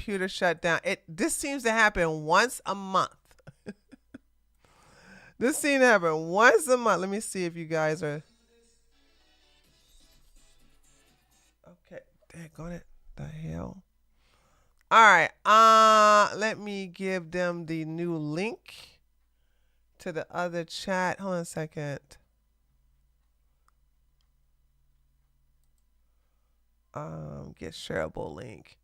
computer shut down. This seems to happen once a month. This seems to happen once a month. Let me see if you guys are okay. Daggone it. The hell. All right. Let me give them the new link to the other chat. Hold on a second. Get shareable link.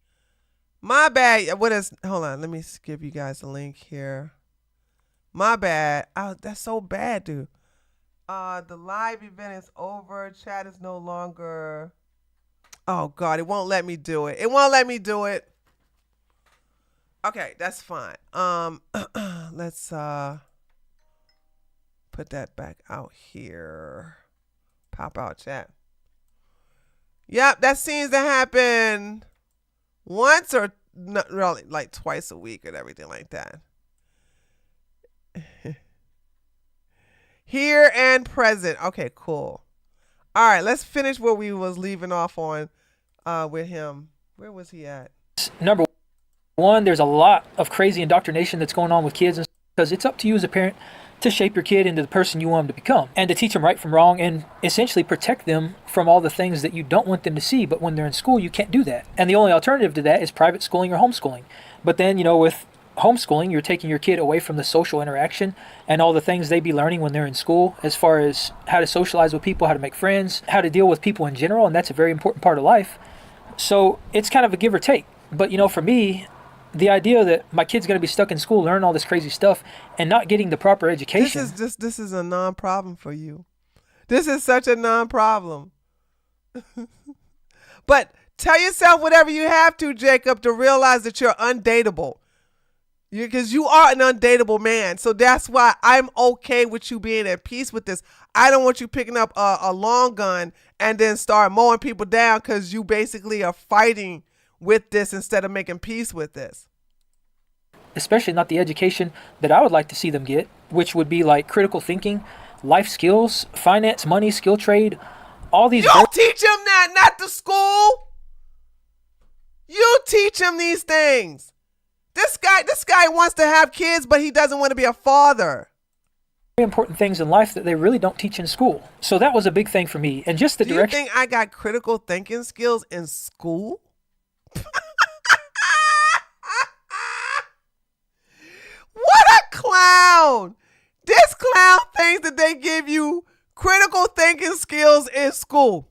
My bad. Hold on, let me give you guys a link here. My bad. Oh, that's so bad, dude. The live event is over. Chat is no longer. Oh God, it won't let me do it. It won't let me do it. Okay, that's fine. Let's put that back out here. Pop out chat. Yep, that seems to happen once or not really, like twice a week and everything like that. Here and present. Okay, cool. All right, let's finish what we was leaving off on with him. Where was he at? Number one, there's a lot of crazy indoctrination that's going on with kids, because it's up to you as a parent to shape your kid into the person you want them to become, and to teach them right from wrong, and essentially protect them from all the things that you don't want them to see. But when they're in school, you can't do that. And the only alternative to that is private schooling or homeschooling. But then, with homeschooling, you're taking your kid away from the social interaction and all the things they be learning when they're in school, as far as how to socialize with people, how to make friends, how to deal with people in general. And that's a very important part of life. So it's kind of a give or take. But, for me, the idea that my kid's going to be stuck in school, learning all this crazy stuff, and not getting the proper education. This is a non-problem for you. This is such a non-problem. But tell yourself whatever you have to, Jacob, to realize that you're undateable. Because you are an undateable man. So that's why I'm okay with you being at peace with this. I don't want you picking up a long gun and then start mowing people down because you basically are fighting with this instead of making peace with this. Especially not the education that I would like to see them get, which would be like critical thinking, life skills, finance, money, skill trade, all these. You teach them that, not the school. You teach them these things. This guy wants to have kids, but he doesn't want to be a father. Very important things in life that they really don't teach in school. So that was a big thing for me. And just the direction. Do you think I got critical thinking skills in school? What a clown! This clown thinks that they give you critical thinking skills in school.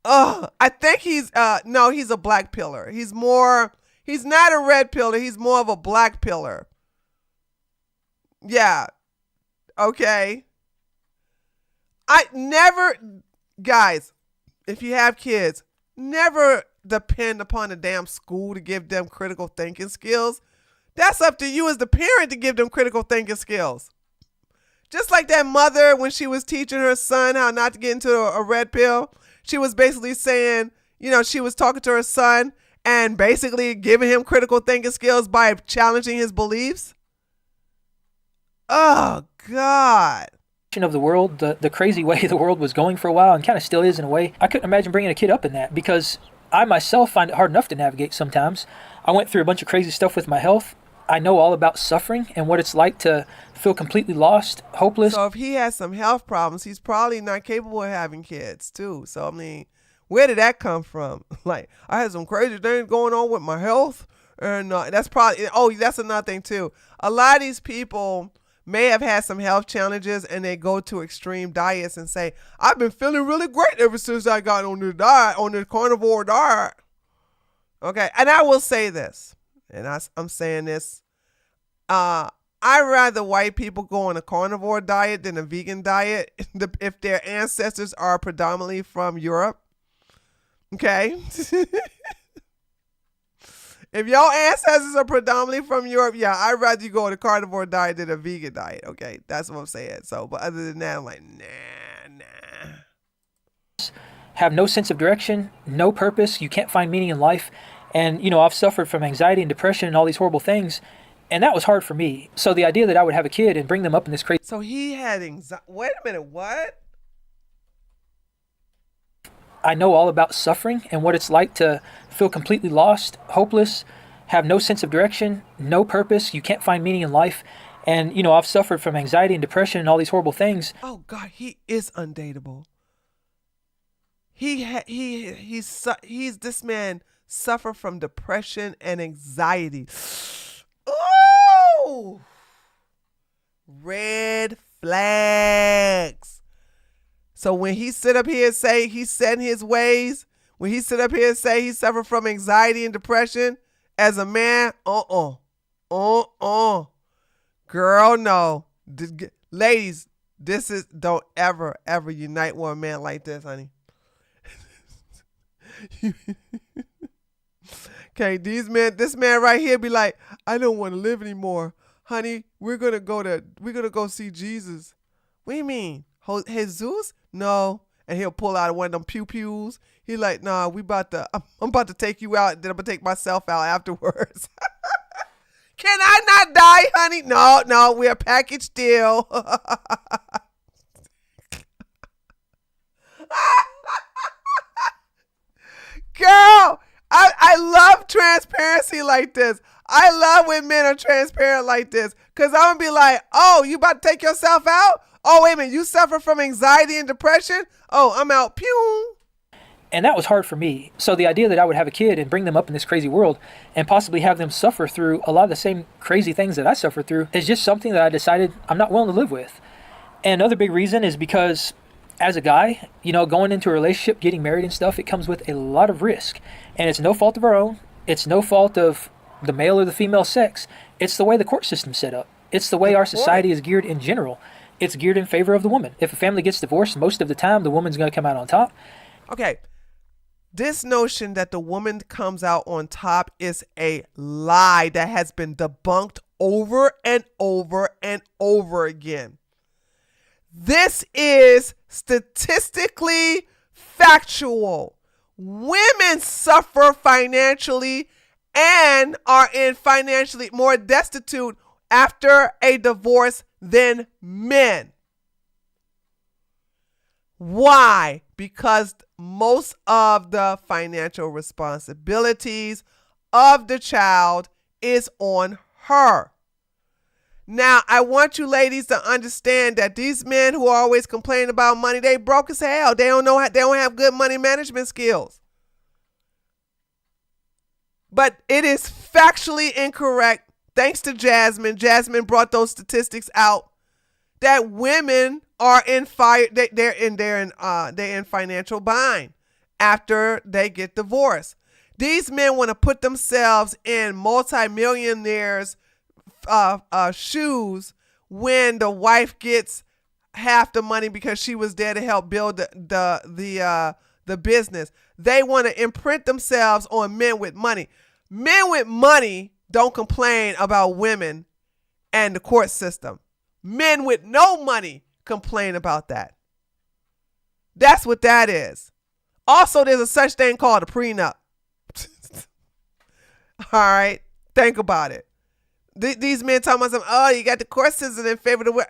I think he's a black pillar. He's not a red pillar. He's more of a black pillar. Yeah. Okay. Guys, if you have kids, never depend upon the damn school to give them critical thinking skills. That's up to you as the parent to give them critical thinking skills. Just like that mother, when she was teaching her son how not to get into a red pill, she was basically saying, she was talking to her son and basically giving him critical thinking skills by challenging his beliefs. Oh, God. Of the world, the crazy way the world was going for a while, and kind of still is in a way. I couldn't imagine bringing a kid up in that, because I myself find it hard enough to navigate sometimes. I went through a bunch of crazy stuff with my health. I know all about suffering and what it's like to feel completely lost, hopeless. So if he has some health problems, he's probably not capable of having kids too. So, I mean, where did that come from? Like, I had some crazy things going on with my health. And that's another thing too. A lot of these people may have had some health challenges and they go to extreme diets and say, I've been feeling really great ever since I got on the diet, on the carnivore diet. Okay. And I will say this, and I'm saying this, I'd rather white people go on a carnivore diet than a vegan diet if their ancestors are predominantly from Europe. Okay. If your ancestors are predominantly from Europe, yeah, I'd rather you go on a carnivore diet than a vegan diet. Okay, that's what I'm saying. So, but other than that, I'm like, nah. Have no sense of direction, no purpose. You can't find meaning in life. And, I've suffered from anxiety and depression and all these horrible things. And that was hard for me. So the idea that I would have a kid and bring them up in this crazy. So he had anxiety. Wait a minute, what? I know all about suffering and what it's like to feel completely lost, hopeless, have no sense of direction, no purpose. You can't find meaning in life. And, I've suffered from anxiety and depression and all these horrible things. Oh God, he is undateable. He's this man suffer from depression and anxiety. Oh, red flags. So when he sit up here and say he's set in his ways, when he sit up here and say he suffered from anxiety and depression as a man, girl, no. Ladies, don't ever unite with a man like this, honey. Okay, this man right here be like, I don't want to live anymore, honey. We're gonna go see Jesus. What do you mean, Jesus? No, and he'll pull out one of them pew pews. He like, nah, I'm about to take you out, then I'm gonna take myself out afterwards. Can I not die, honey? No, we're a package deal. Girl, I love transparency like this. I love when men are transparent like this. Because I'm going to be like, oh, you about to take yourself out? Oh, wait a minute. You suffer from anxiety and depression? Oh, I'm out. Pew. And that was hard for me. So the idea that I would have a kid and bring them up in this crazy world and possibly have them suffer through a lot of the same crazy things that I suffered through is just something that I decided I'm not willing to live with. And another big reason is because as a guy, going into a relationship, getting married and stuff, it comes with a lot of risk. And it's no fault of our own. It's no fault of the male or the female sex. It's the way the court system's set up. It's the way our society is geared in general. It's geared in favor of the woman. If a family gets divorced, most of the time, the woman's going to come out on top. Okay. This notion that the woman comes out on top is a lie that has been debunked over and over and over again. This is statistically factual. Women suffer financially and are in financially more destitute after a divorce than men. Why? Because most of the financial responsibilities of the child is on her. Now, I want you ladies to understand that these men who always complain about money, they broke as hell. They don't have good money management skills. But it is factually incorrect, thanks to Jasmine. Jasmine brought those statistics out that women are in they're in financial bind after they get divorced. These men want to put themselves in multimillionaires' shoes when the wife gets half the money because she was there to help build the business. They want to imprint themselves on men with money. Men with money don't complain about women and the court system. Men with no money complain about that. That's what that is. Also, there's a such thing called a prenup. All right, think about it. These men talking about something, oh, you got the court system in favor of the women.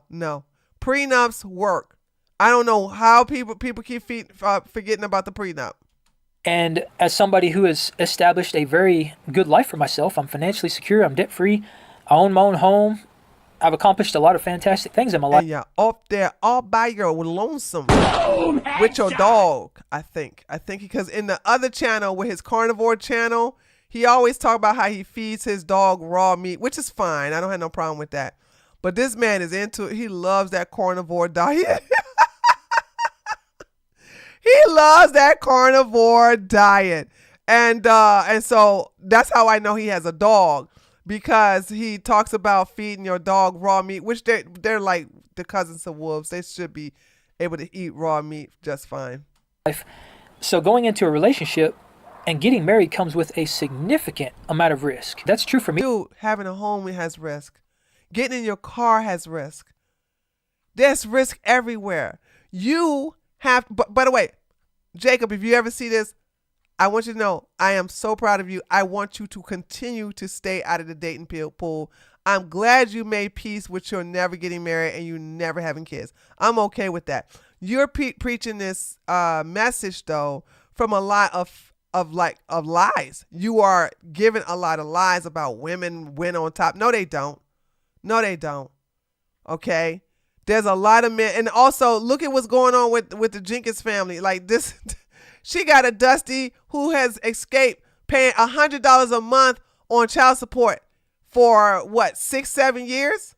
No. Prenups work. I don't know how people keep forgetting about the prenup. And as somebody who has established a very good life for myself, I'm financially secure, I'm debt-free, I own my own home, I've accomplished a lot of fantastic things in my life. And you're up there all by your lonesome with your dog, I think. Because in the other channel, with his carnivore channel, he always talk about how he feeds his dog raw meat, which is fine. I don't have no problem with that. But this man is into it. He loves that carnivore diet. He loves that carnivore diet. And so that's how I know he has a dog, because he talks about feeding your dog raw meat, which they're like the cousins of wolves. They should be able to eat raw meat just fine. So going into a relationship and getting married comes with a significant amount of risk. That's true for me. Dude, having a home has risk. Getting in your car has risk. There's risk everywhere. You have, by the way, Jacob, if you ever see this, I want you to know I am so proud of you. I want you to continue to stay out of the dating pool. I'm glad you made peace with your never getting married and you never having kids. I'm okay with that. You're preaching this message though from a lot of lies. You are giving a lot of lies about women win on top. No, they don't. No, they don't. Okay. There's a lot of men, and also look at what's going on with the Jenkins family. Like this, she got a Dusty who has escaped paying $100 a month on child support for what, 6-7 years?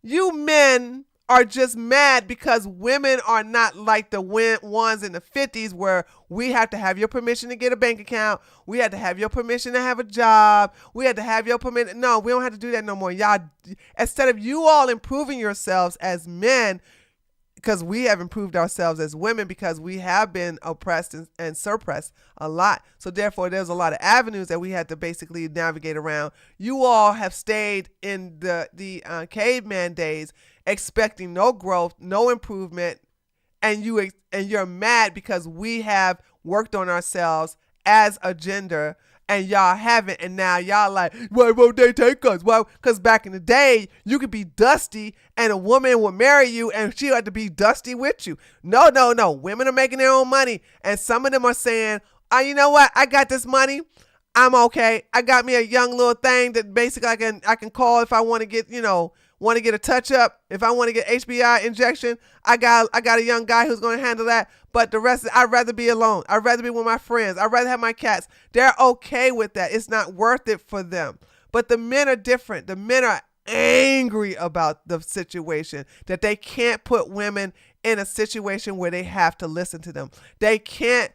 You men are just mad because women are not like the ones in the 50s where we have to have your permission to get a bank account. We had to have your permission to have a job. We had to have your permission. No, we don't have to do that no more. Y'all, instead of you all improving yourselves as men, because we have improved ourselves as women because we have been oppressed and suppressed a lot. So therefore, there's a lot of avenues that we had to basically navigate around. You all have stayed in the caveman days, expecting no growth, no improvement, and you're mad because we have worked on ourselves as a gender and y'all haven't, and now y'all like, why won't they take us? Well, because back in the day, you could be dusty and a woman would marry you and she had to be dusty with you. No. Women are making their own money, and some of them are saying, you know what? I got this money. I'm okay. I got me a young little thing that basically I can call if I want to get, a touch up. If I want to get HBI injection, I got a young guy who's going to handle that. But the rest, I'd rather be alone. I'd rather be with my friends. I'd rather have my cats. They're okay with that. It's not worth it for them. But the men are different. The men are angry about the situation, that they can't put women in a situation where they have to listen to them. They can't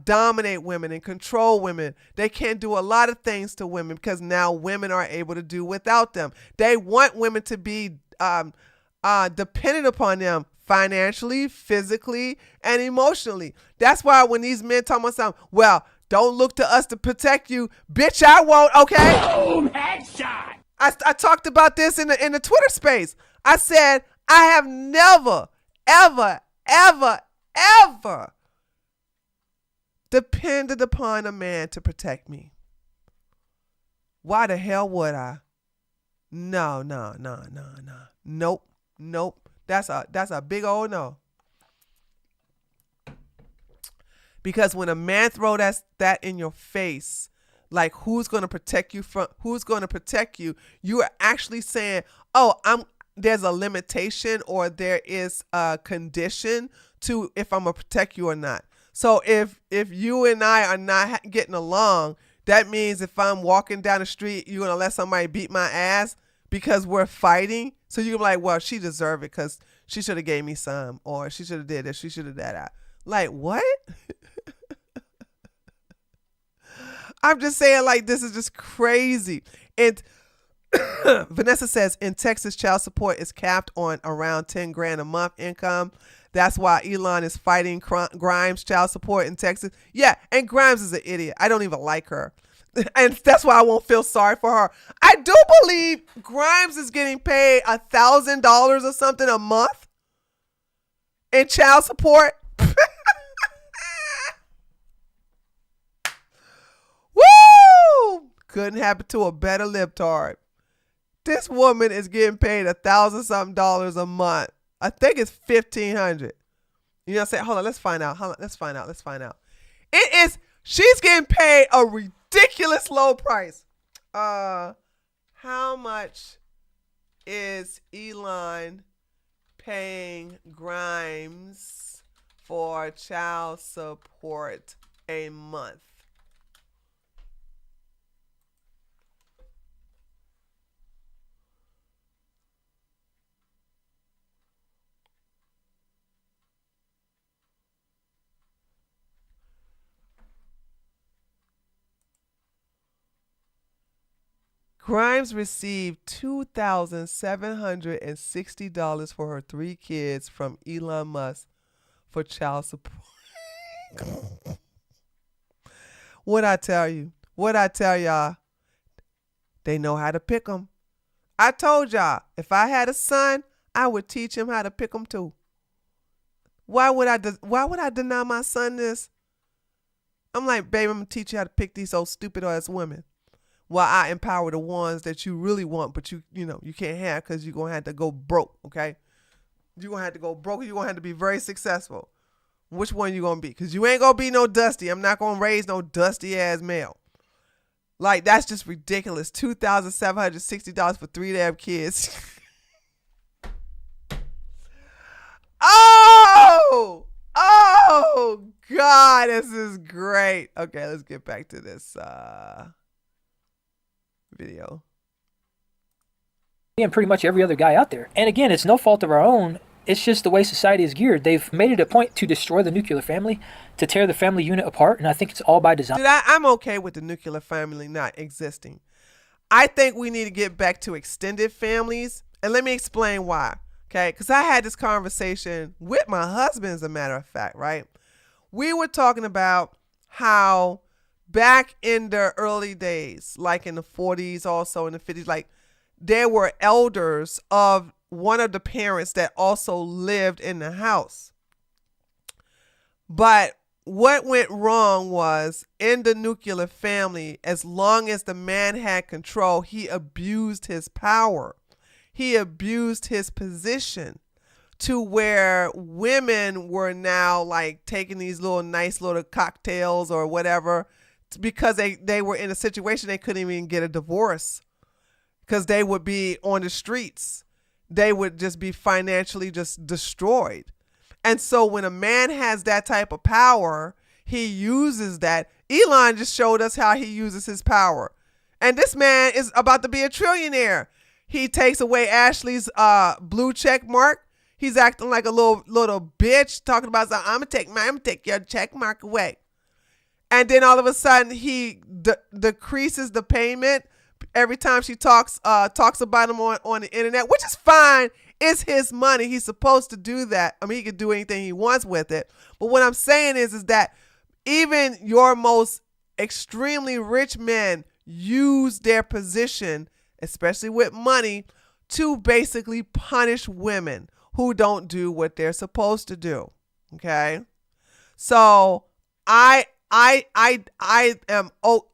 dominate women and control women. They can't do a lot of things to women because now women are able to do without them. They want women to be dependent upon them financially, physically, and emotionally. That's why when these men talk about something, well, don't look to us to protect you. Bitch, I won't, okay? Boom, headshot. I talked about this in the Twitter space. I said, I have never, ever, ever, ever depended upon a man to protect me. Why the hell would I? No. Nope. That's a big old no. Because when a man throw that in your face, like who's going to protect you, you are actually saying, there's a limitation or there is a condition to if I'm going to protect you or not. So if you and I are not getting along, that means if I'm walking down the street, you're going to let somebody beat my ass because we're fighting. So you're like, well, she deserved it because she should have gave me some, or she should have did this, she should have that. Like, what? I'm just saying, like, this is just crazy. And Vanessa says, in Texas, child support is capped on around 10 grand a month income. That's why Elon is fighting Grimes child support in Texas. Yeah, and Grimes is an idiot. I don't even like her. And that's why I won't feel sorry for her. I do believe Grimes is getting paid $1,000 or something a month in child support. Woo! Couldn't happen to a better libtard. This woman is getting paid $1,000-something a month. I think it's $1,500. You know what I'm saying? Hold on, let's find out. Let's find out. She's getting paid a ridiculous low price. How much is Elon paying Grimes for child support a month? Grimes received $2,760 for her 3 kids from Elon Musk for child support. What I tell y'all? They know how to pick them. I told y'all, if I had a son, I would teach him how to pick them too. Why would I deny my son this? I'm like, baby, I'm going to teach you how to pick these old stupid ass women. while I empower the ones that you really want, but you can't have because you're going to have to go broke, okay? You're going to have to go broke. You're going to have to be very successful. Which one you going to be? Because you ain't going to be no dusty. I'm not going to raise no dusty ass male. Like, that's just ridiculous. $2,760 for 3 damn kids. Oh, God, this is great. Okay, let's get back to this video. And pretty much every other guy out there. And again, it's no fault of our own. It's just the way society is geared. They've made it a point to destroy the nuclear family, to tear the family unit apart, and I think it's all by design. Dude, I'm okay with the nuclear family not existing. I think we need to get back to extended families, and let me explain why. Okay, because I had this conversation with my husband, as a matter of fact, right? We were talking about how back in the early days, like in the 40s, also in the 50s, like there were elders of one of the parents that also lived in the house. But what went wrong was in the nuclear family, as long as the man had control, he abused his power. He abused his position to where women were now like taking these little nice little cocktails or whatever because they were in a situation they couldn't even get a divorce because they would be on the streets. They would just be financially just destroyed. And so when a man has that type of power, he uses that. Elon just showed us how he uses his power. And this man is about to be a trillionaire. He takes away Ashley's blue check mark. He's acting like a little bitch, talking about, I'm gonna take your check mark away. And then all of a sudden he decreases the payment every time she talks about him on the internet, which is fine. It's his money. He's supposed to do that. I mean, he can do anything he wants with it. But what I'm saying is that even your most extremely rich men use their position, especially with money, to basically punish women who don't do what they're supposed to do. Okay? So I am,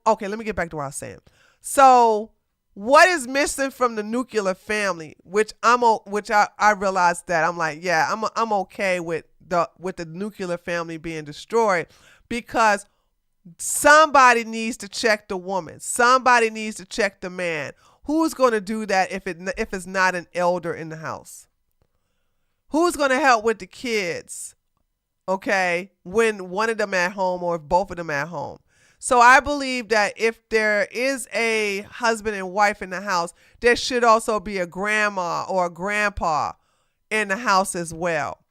okay, let me get back to what I was saying. So what is missing from the nuclear family, which I realized that I'm like, yeah, I'm okay with the nuclear family being destroyed, because somebody needs to check the woman. Somebody needs to check the man. Who's going to do that if it's not an elder in the house? Who's going to help with the kids? Okay, when one of them at home or if both of them at home. So I believe that if there is a husband and wife in the house, there should also be a grandma or a grandpa in the house as well.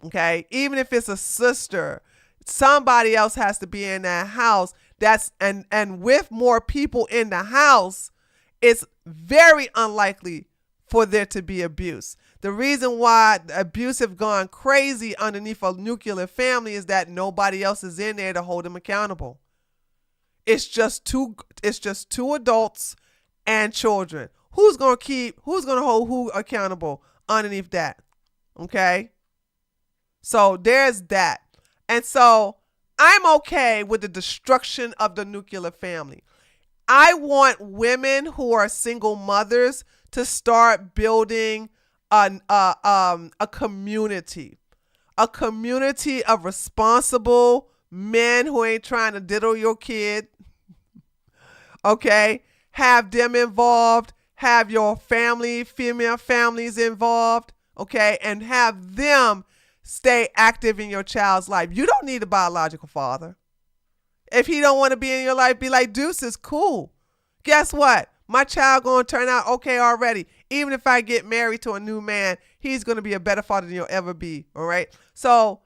Okay, even if it's a sister, somebody else has to be in that house. And with more people in the house, it's very unlikely for there to be abuse. The reason why abuse have gone crazy underneath a nuclear family is that nobody else is in there to hold them accountable. It's just two adults and children. Who's going to hold who accountable underneath that? Okay? So there's that. And so I'm okay with the destruction of the nuclear family. I want women who are single mothers to start building a community of responsible men who ain't trying to diddle your kid. Okay, have them involved, have your female families involved, okay, and have them stay active in your child's life. You don't need a biological father. If he don't want to be in your life, be like, deuces, cool. Guess what? My child gonna turn out okay already. Even if I get married to a new man, he's gonna be a better father than you'll ever be, all right? So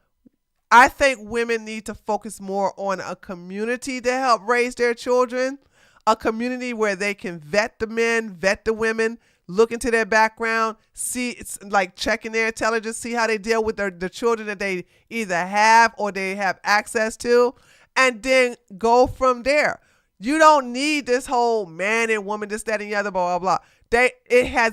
I think women need to focus more on a community to help raise their children, a community where they can vet the men, vet the women, look into their background, see, it's like checking their intelligence, see how they deal with the children that they either have or they have access to, and then go from there. You don't need this whole man and woman, this, that, and the other, blah, blah, blah.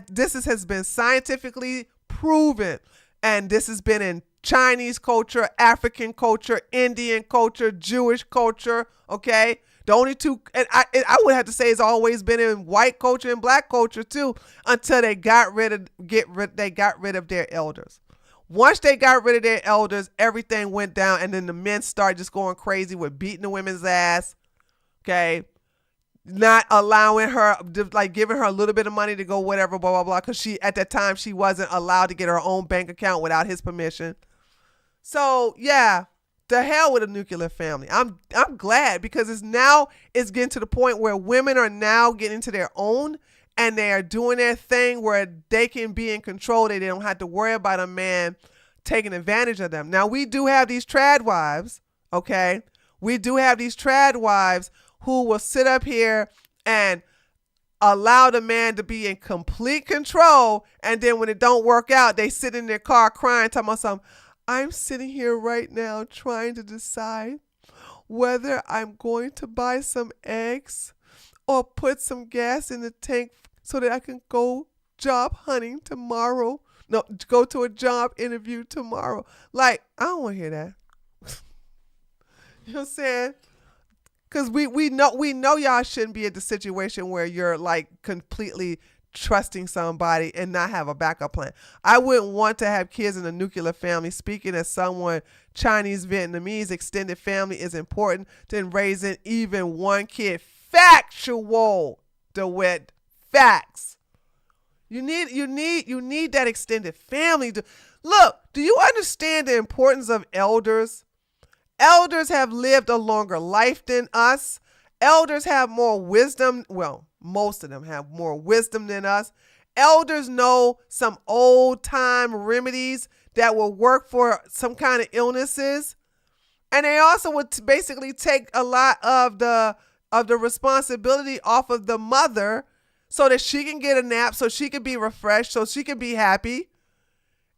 This has been scientifically proven, and this has been in Chinese culture, African culture, Indian culture, Jewish culture, okay? The only two, and I would have to say it's always been in white culture and black culture too, until they got rid of their elders. Once they got rid of their elders, everything went down, and then the men started just going crazy with beating the women's ass. Okay, not allowing her, like giving her a little bit of money to go whatever, blah blah blah, because she at that time she wasn't allowed to get her own bank account without his permission. So yeah, the hell with a nuclear family. I'm glad, because it's getting to the point where women are now getting to their own, and they are doing their thing where they can be in control. They don't have to worry about a man taking advantage of them. Now, we do have these trad wives, okay? We do have these trad wives who will sit up here and allow the man to be in complete control, and then when it don't work out, they sit in their car crying, talking about something. I'm sitting here right now trying to decide whether I'm going to buy some eggs or put some gas in the tank so that I can go job hunting tomorrow. No, go to a job interview tomorrow. Like, I don't want to hear that. You know what I'm saying? Because we know y'all shouldn't be in the situation where you're like completely trusting somebody and not have a backup plan. I wouldn't want to have kids in a nuclear family. Speaking as someone Chinese Vietnamese, extended family is important than raising even one kid. Factual, DeWitt. Facts. You need that extended family. Look, do you understand the importance of elders? Elders have lived a longer life than us. Elders have more wisdom. Well, most of them have more wisdom than us. Elders know some old time remedies that will work for some kind of illnesses. And they also would basically take a lot of the responsibility off of the mother so that she can get a nap, so she can be refreshed, so she can be happy.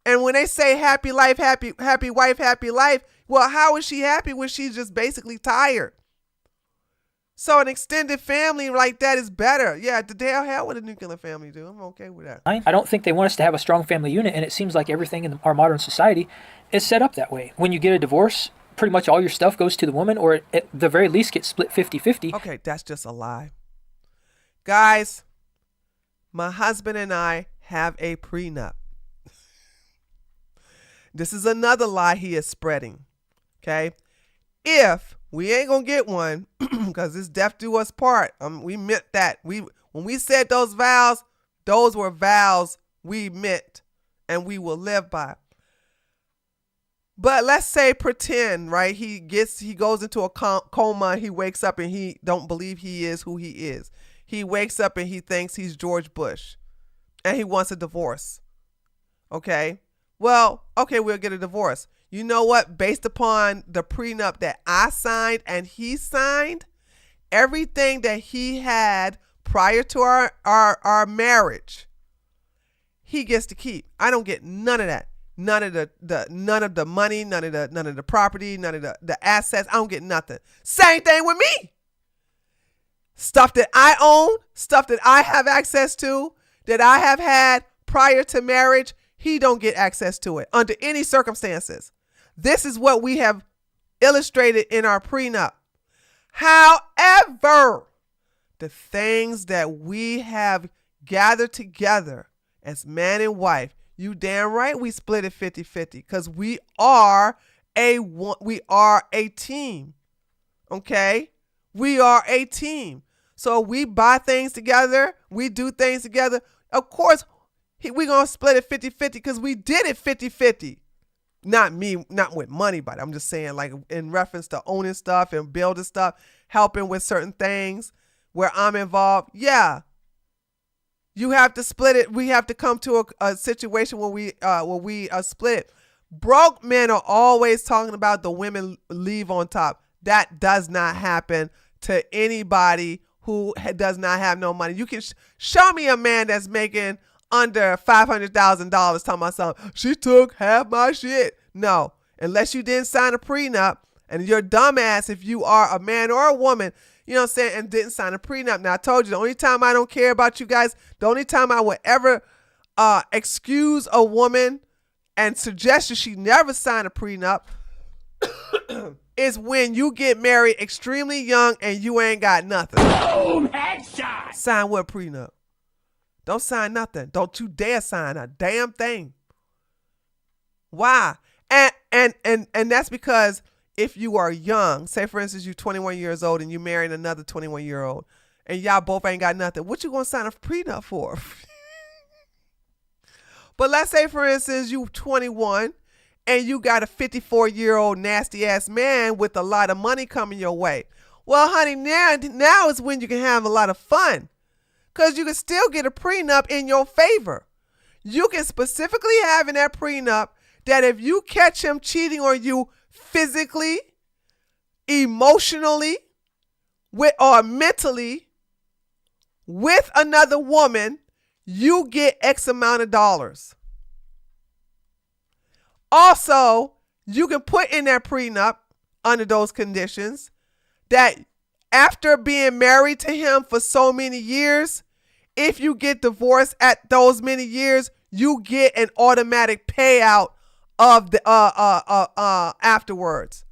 And when they say happy life, happy wife, happy life, well, how is she happy when she's just basically tired? So an extended family like that is better. Yeah, the hell with a nuclear family, dude. I'm okay with that. I don't think they want us to have a strong family unit, and it seems like everything in our modern society is set up that way. When you get a divorce, pretty much all your stuff goes to the woman, or at the very least gets split 50-50. Okay, that's just a lie. Guys, my husband and I have a prenup. This is another lie he is spreading. Okay? If we ain't gonna get one, because it's death do us part. We meant that. When we said those vows, those were vows we meant and we will live by. But let's say pretend, right? He goes into a coma. He wakes up and he don't believe he is who he is. He wakes up and he thinks he's George Bush, and he wants a divorce. Okay? Well, okay, we'll get a divorce. You know what? Based upon the prenup that I signed and he signed, everything that he had prior to our marriage, he gets to keep. I don't get none of that. None of the money, none of the property, none of the assets. I don't get nothing. Same thing with me. Stuff that I own, stuff that I have access to, that I have had prior to marriage, he don't get access to it under any circumstances. This is what we have illustrated in our prenup. However, the things that we have gathered together as man and wife, you damn right we split it 50-50, because we are a team. Okay? We are a team. So we buy things together, we do things together. Of course, we're going to split it 50-50 because we did it 50-50. Not me, not with money, but I'm just saying, like, in reference to owning stuff and building stuff, helping with certain things where I'm involved. Yeah. You have to split it. We have to come to a situation where we split it. Broke men are always talking about the women leave on top. That does not happen to anybody who does not have no money. You can show me a man that's making under $500,000 talking about something. She took half my shit. No, unless you didn't sign a prenup, and you're dumbass if you are a man or a woman, you know what I'm saying, and didn't sign a prenup. Now, I told you, the only time I don't care about you guys, the only time I would ever excuse a woman and suggest that she never sign a prenup is when you get married extremely young and you ain't got nothing. Boom, headshot. Sign what prenup? Don't sign nothing. Don't you dare sign a damn thing. Why? And that's because if you are young, say for instance you're 21 years old and you married another 21-year-old and y'all both ain't got nothing, what you gonna sign a prenup for? But let's say for instance you 21 and you got a 54-year-old nasty ass man with a lot of money coming your way. Well, honey, now is when you can have a lot of fun, because you can still get a prenup in your favor. You can specifically have in that prenup that if you catch him cheating on you physically, emotionally, or mentally with another woman, you get X amount of dollars. Also, you can put in that prenup under those conditions that after being married to him for so many years, if you get divorced at those many years, you get an automatic payout of the afterwards.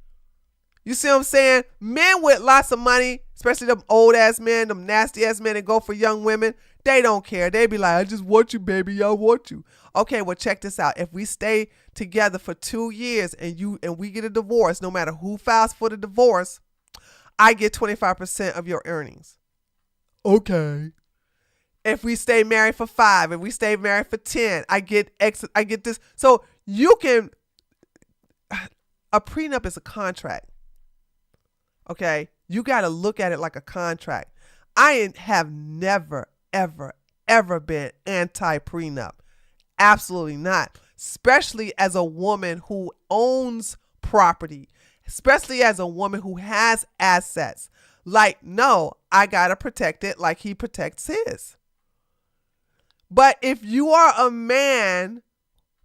You see what I'm saying? Men with lots of money, especially them old ass men, them nasty ass men that go for young women, they don't care. They be like, I just want you, baby. I want you. Okay, well, check this out. If we stay together for 2 years and we get a divorce, no matter who files for the divorce, I get 25% of your earnings. Okay. If we stay married for 5, if we stay married for 10, I get this. So you can, a prenup is a contract. Okay. You got to look at it like a contract. I have never, ever, ever been anti-prenup. Absolutely not. Especially as a woman who owns property, especially as a woman who has assets. Like, no, I got to protect it like he protects his. But if you are a man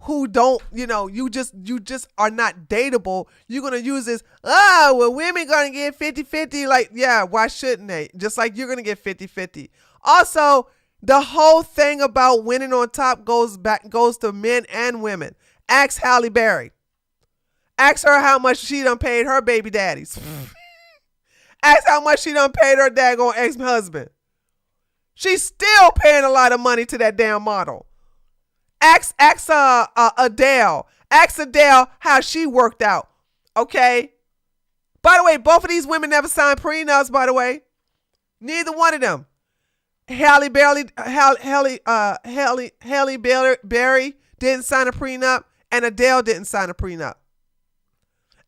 who don't, you just are not dateable, you're going to use this, well, women going to get 50-50. Like, yeah, why shouldn't they? Just like you're going to get 50-50. Also, the whole thing about winning on top goes to men and women. Ask Halle Berry. Ask her how much she done paid her baby daddies. Ask how much she done paid her daggone ex-husband. She's still paying a lot of money to that damn model. Ask Adele. Ask Adele how she worked out. Okay? By the way, both of these women never signed prenups, by the way. Neither one of them. Halle Berry didn't sign a prenup, and Adele didn't sign a prenup.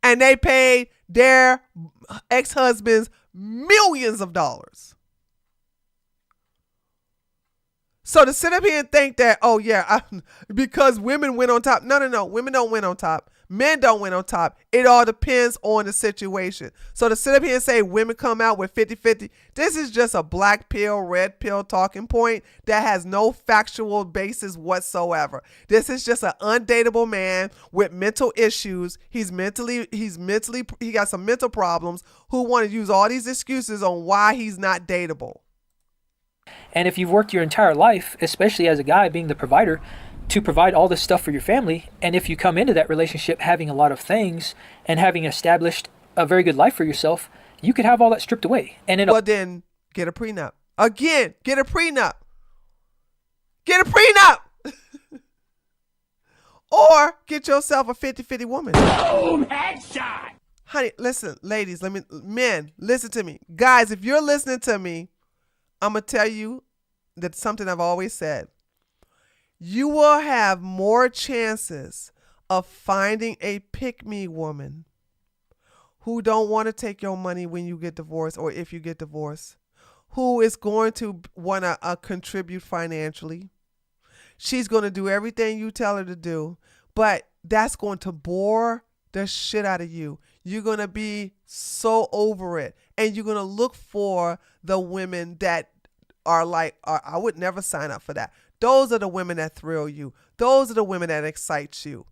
And they paid their ex-husbands millions of dollars. So to sit up here and think that, oh yeah, because women went on top. No. Women don't win on top. Men don't win on top. It all depends on the situation. So to sit up here and say women come out with 50-50, this is just a black pill, red pill talking point that has no factual basis whatsoever. This is just an undateable man with mental issues. He got some mental problems who want to use all these excuses on why he's not dateable. And if you've worked your entire life, especially as a guy being the provider, to provide all this stuff for your family, and if you come into that relationship having a lot of things and having established a very good life for yourself, you could have all that stripped away. And then get a prenup. Again, get a prenup. Get a prenup. Or get yourself a 50-50 woman. Boom, headshot. Honey, listen, ladies, men, listen to me. Guys, if you're listening to me, I'm going to tell you that something I've always said. You will have more chances of finding a pick-me woman who don't want to take your money when you get divorced or if you get divorced, who is going to want to contribute financially. She's going to do everything you tell her to do, but that's going to bore the shit out of you. You're going to be so over it, and you're going to look for the women that are like, I would never sign up for that. Those are the women that thrill you. Those are the women that excite you.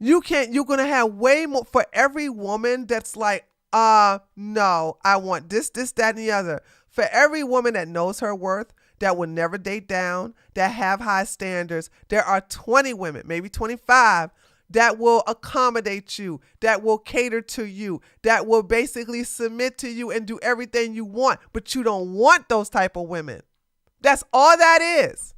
You're going to have way more for every woman that's like, no, I want this, that, and the other. For every woman that knows her worth, that will never date down, that have high standards, there are 20 women, maybe 25, that will accommodate you, that will cater to you, that will basically submit to you and do everything you want, but you don't want those type of women. That's all that is.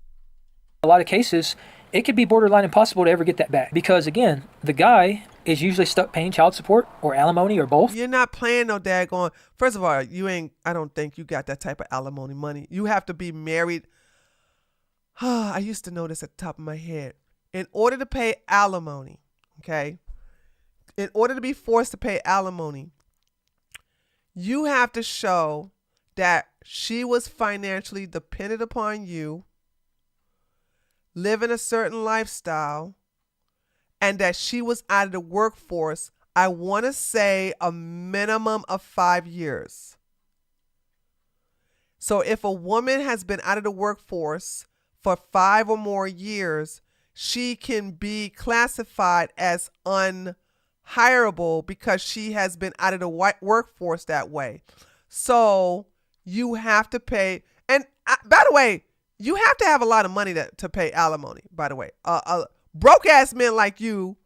A lot of cases, it could be borderline impossible to ever get that back because, again, the guy is usually stuck paying child support or alimony or both. You're not playing no daggone. First of all, I don't think you got that type of alimony money. You have to be married. I used to know this at the top of my head. In order to pay alimony, okay, in order to be forced to pay alimony, you have to show that she was financially dependent upon you, living a certain lifestyle, and that she was out of the workforce, I want to say a minimum of 5 years. So if a woman has been out of the workforce for 5 or more years, she can be classified as unhireable because she has been out of the workforce that way. So you have to pay. And by the way, you have to have a lot of money to pay alimony, by the way. Broke ass men like you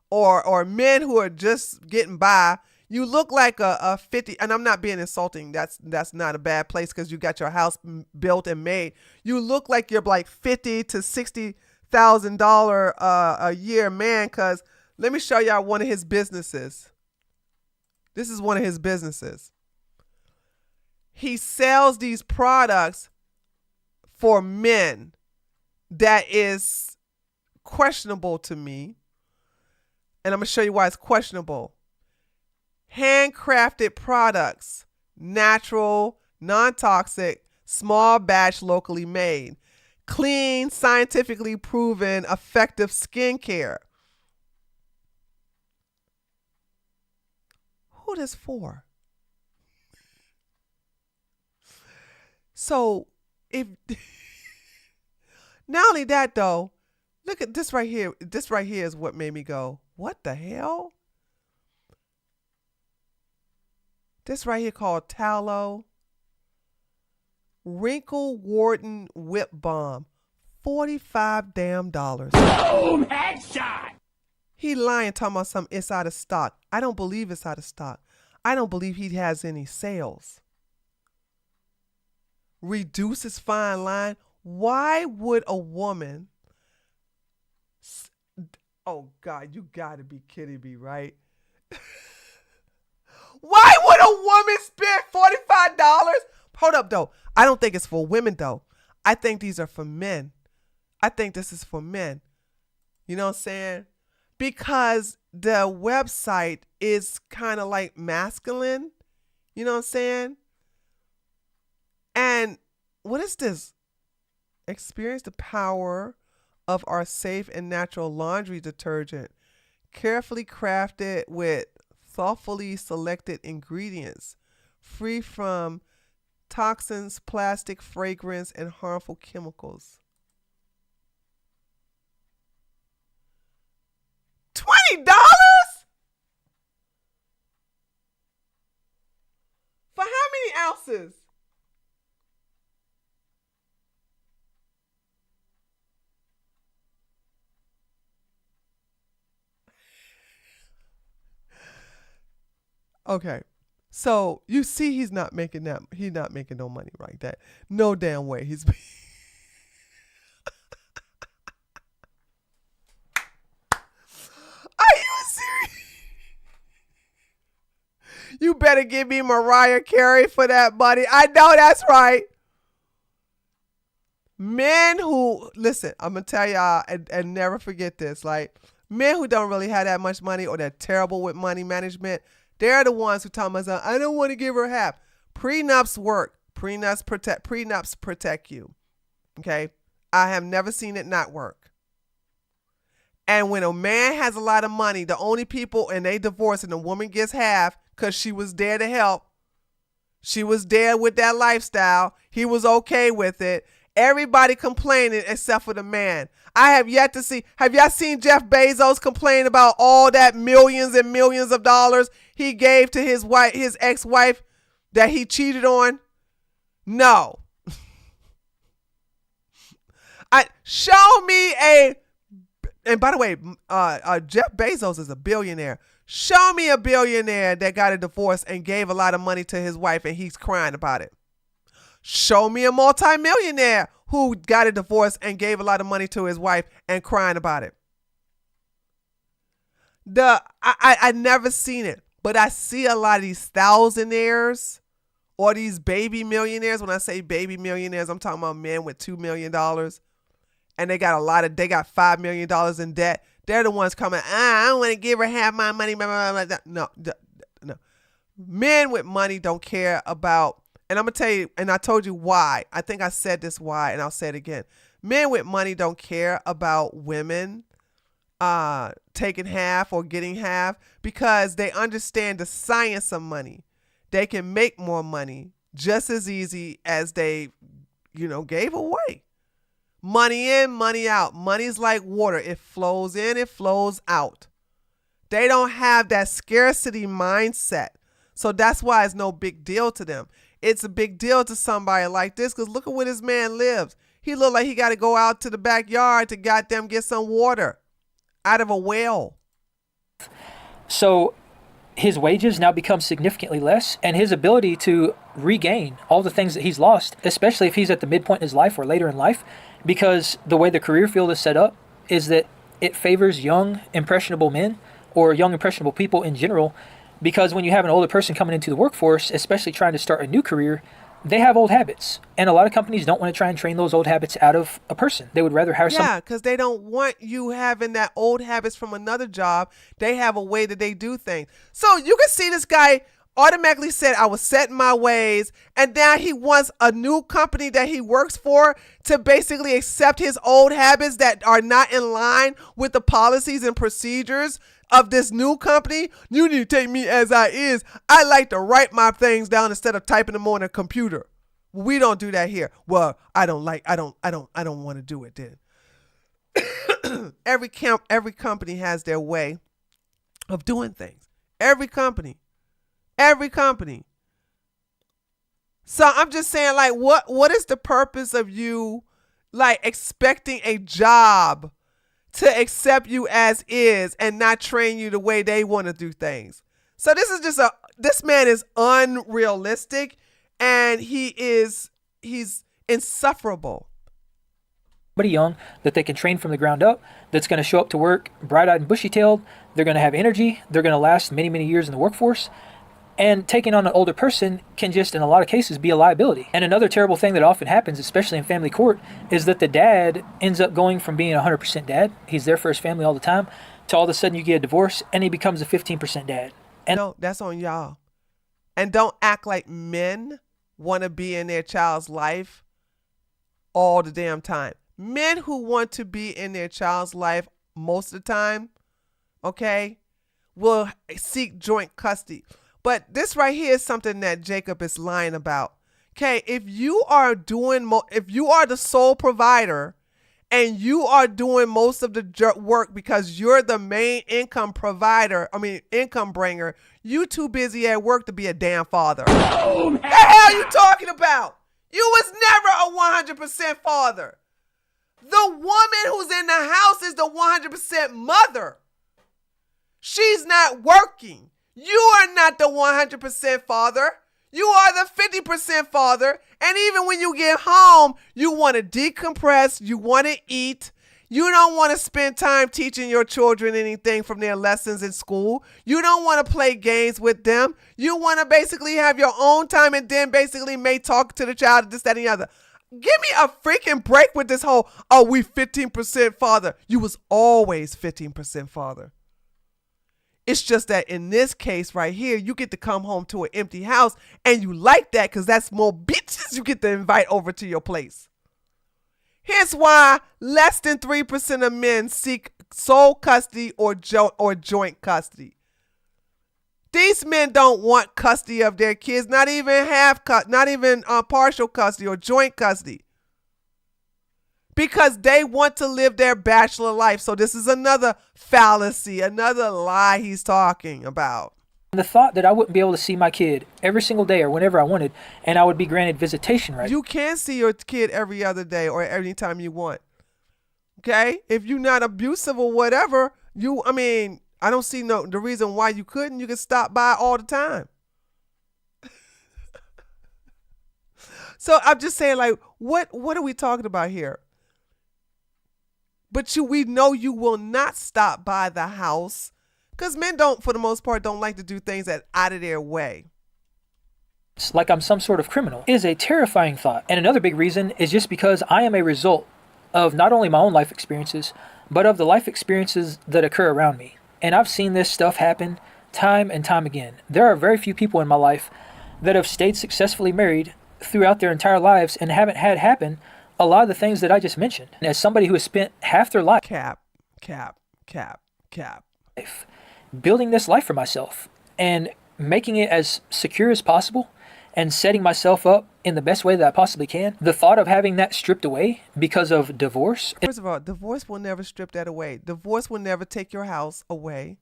or men who are just getting by, you look like a 50, and I'm not being insulting. That's not a bad place because you got your house built and made. You look like you're like $50,000 to $60,000 a year man, because let me show y'all one of his businesses. This is one of his businesses. He sells these products for men that is questionable to me. And I'm going to show you why it's questionable. Handcrafted products, natural, non-toxic, small batch, locally made, clean, scientifically proven, effective skincare. Who this for? So if not only that though, look at this right here. This right here is what made me go, what the hell? This right here called Tallow Wrinkle Warden Whip Balm. $45 damn. Boom! Headshot! He lying, talking about something it's out of stock. I don't believe it's out of stock. I don't believe he has any sales. Reduce his fine line. Why would a woman... Oh, God, you got to be kidding me, right? Why would a woman spend $45? Hold up, though. I don't think it's for women, though. I think these are for men. I think this is for men. You know what I'm saying? Because the website is kind of like masculine. You know what I'm saying? And what is this? Experience the power of our safe and natural laundry detergent. Carefully crafted with thoughtfully selected ingredients. Free from toxins, plastic, fragrance, and harmful chemicals. $20? For how many ounces? Okay. So you see he's not making that. He's not making no money like that. No damn way. He's Are you serious? You better give me Mariah Carey for that money. I know that's right. Men who, listen, I'm going to tell y'all and never forget this. Like, men who don't really have that much money or they're terrible with money management, they're the ones who tell myself, I don't want to give her half. Prenups work. Prenups protect you. Okay? I have never seen it not work. And when a man has a lot of money, the only people, and they divorce and the woman gets half because she was there to help. She was there with that lifestyle. He was okay with it. Everybody complaining except for the man. I have yet to see. Have y'all seen Jeff Bezos complain about all that millions and millions of dollars he gave to his wife, his ex-wife that he cheated on? No. Show me a And by the way, Jeff Bezos is a billionaire. Show me a billionaire that got a divorce and gave a lot of money to his wife and he's crying about it. Show me a multimillionaire who got a divorce and gave a lot of money to his wife and crying about it. I never seen it, but I see a lot of these thousandaires or these baby millionaires. When I say baby millionaires, I'm talking about men with $2 million and they got $5 million in debt. They're the ones coming, I don't want to give her half my money. Blah, blah, blah, blah. No. Men with money don't care about, and I'm going to tell you, and I told you why. I think I said this why, and I'll say it again. Men with money don't care about women taking half or getting half because they understand the science of money. They can make more money just as easy as they, gave away. Money in, money out. Money's like water. It flows in, it flows out. They don't have that scarcity mindset. So that's why it's no big deal to them. It's a big deal to somebody like this because look at where this man lives. He look like he got to go out to the backyard to goddamn get some water out of a well. So his wages now become significantly less, and his ability to regain all the things that he's lost, especially if he's at the midpoint in his life or later in life, because the way the career field is set up is that it favors young, impressionable men or young, impressionable people in general, because when you have an older person coming into the workforce, especially trying to start a new career, they have old habits. And a lot of companies don't want to try and train those old habits out of a person. They would rather hire someone. Yeah, because they don't want you having that old habits from another job. They have a way that they do things. So you can see this guy automatically said, I was set in my ways. And now he wants a new company that he works for to basically accept his old habits that are not in line with the policies and procedures of this new company. You need to take me as I is. I like to write my things down instead of typing them on a computer. We don't do that here. Well, I don't want to do it then. Every company has their way of doing things. Every company. So I'm just saying, like, what is the purpose of you, like, expecting a job to accept you as is and not train you the way they want to do things? So this man is unrealistic and he's insufferable. Somebody young that they can train from the ground up, that's going to show up to work bright-eyed and bushy-tailed. They're going to have energy. They're going to last many, many years in the workforce. And taking on an older person can just, in a lot of cases, be a liability. And another terrible thing that often happens, especially in family court, is that the dad ends up going from being 100% dad, he's there for his family all the time, to all of a sudden you get a divorce and he becomes a 15% dad. And no, that's on y'all. And don't act like men want to be in their child's life all the damn time. Men who want to be in their child's life most of the time, okay, will seek joint custody. But this right here is something that Jacob is lying about. Okay, if you are the sole provider and you are doing most of the work because you're the main income bringer, you too busy at work to be a damn father. Boom! The hell you talking about? You was never a 100% father. The woman who's in the house is the 100% mother. She's not working. You are not the 100% father. You are the 50% father. And even when you get home, you want to decompress. You want to eat. You don't want to spend time teaching your children anything from their lessons in school. You don't want to play games with them. You want to basically have your own time and then basically may talk to the child, this, that, and the other. Give me a freaking break with this whole, we 15% father. You was always 15% father. It's just that in this case right here, you get to come home to an empty house and you like that because that's more bitches you get to invite over to your place. Hence why less than 3% of men seek sole custody or joint custody. These men don't want custody of their kids, not even partial custody or joint custody. Because they want to live their bachelor life. So this is another fallacy, another lie he's talking about. the thought that I wouldn't be able to see my kid every single day or whenever I wanted, and I would be granted visitation rights. You can see your kid every other day or anytime you want. Okay? If you're not abusive or whatever, I don't see the reason why you couldn't. You can stop by all the time. So I'm just saying, like, what are we talking about here? But we know you will not stop by the house, because men don't, for the most part, don't like to do things that out of their way. It's like I'm some sort of criminal is a terrifying thought. And another big reason is just because I am a result of not only my own life experiences, but of the life experiences that occur around me. And I've seen this stuff happen time and time again. There are very few people in my life that have stayed successfully married throughout their entire lives and haven't had happen a lot of the things that I just mentioned. And as somebody who has spent half their life building this life for myself and making it as secure as possible and setting myself up in the best way that I possibly can, the thought of having that stripped away because of divorce. First of all, divorce will never strip that away. Divorce will never take your house away.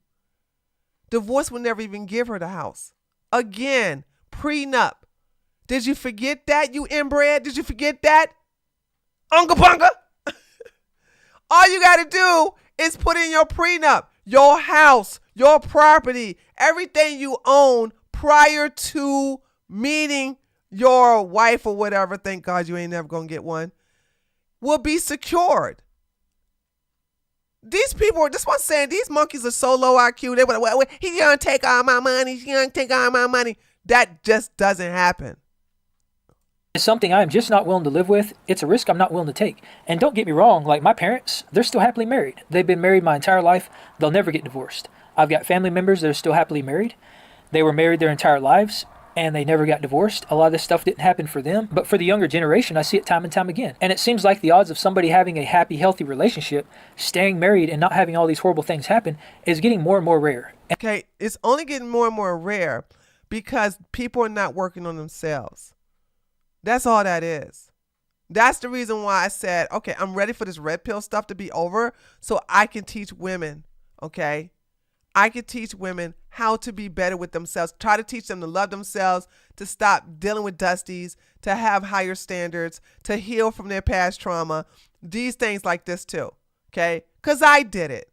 Divorce will never even give her the house. Again, prenup. Did you forget that, you inbred? Did you forget that? Unga bunga. All you got to do is put in your prenup, your house, your property, everything you own prior to meeting your wife or whatever. Thank God you ain't never going to get one. Will be secured. These people, this one saying these monkeys are so low IQ. They would, well, he's going to take all my money. He's going to take all my money. That just doesn't happen. It's something I am just not willing to live with. It's a risk I'm not willing to take. And don't get me wrong, like my parents, they're still happily married. They've been married my entire life. They'll never get divorced. I've got family members that are still happily married. They were married their entire lives and they never got divorced. A lot of this stuff didn't happen for them. But for the younger generation, I see it time and time again. And it seems like the odds of somebody having a happy, healthy relationship, staying married and not having all these horrible things happen is getting more and more rare. Okay, it's only getting more and more rare because people are not working on themselves. That's all that is. That's the reason why I said, okay, I'm ready for this red pill stuff to be over so I can teach women, okay? I can teach women how to be better with themselves, try to teach them to love themselves, to stop dealing with dusties, to have higher standards, to heal from their past trauma, these things like this too, okay? Because I did it.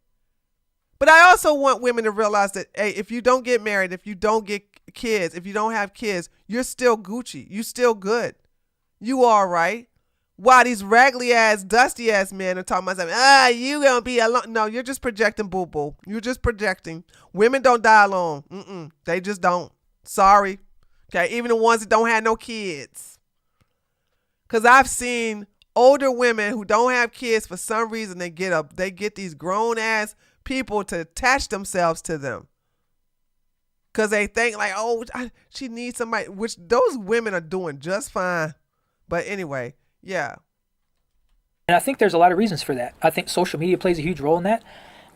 But I also want women to realize that, hey, if you don't get married, if you don't get kids, if you don't have kids, you're still Gucci. You still good. You all right. While these raggedy ass, dusty ass men are talking about something, you gonna be alone. No, you're just projecting, boo boo. You're just projecting. Women don't die alone. They just don't. Sorry. Okay, even the ones that don't have no kids. Because I've seen older women who don't have kids for some reason. They get these grown ass people to attach themselves to them. Because they think like, she needs somebody, which those women are doing just fine. But anyway, yeah. And I think there's a lot of reasons for that. I think social media plays a huge role in that.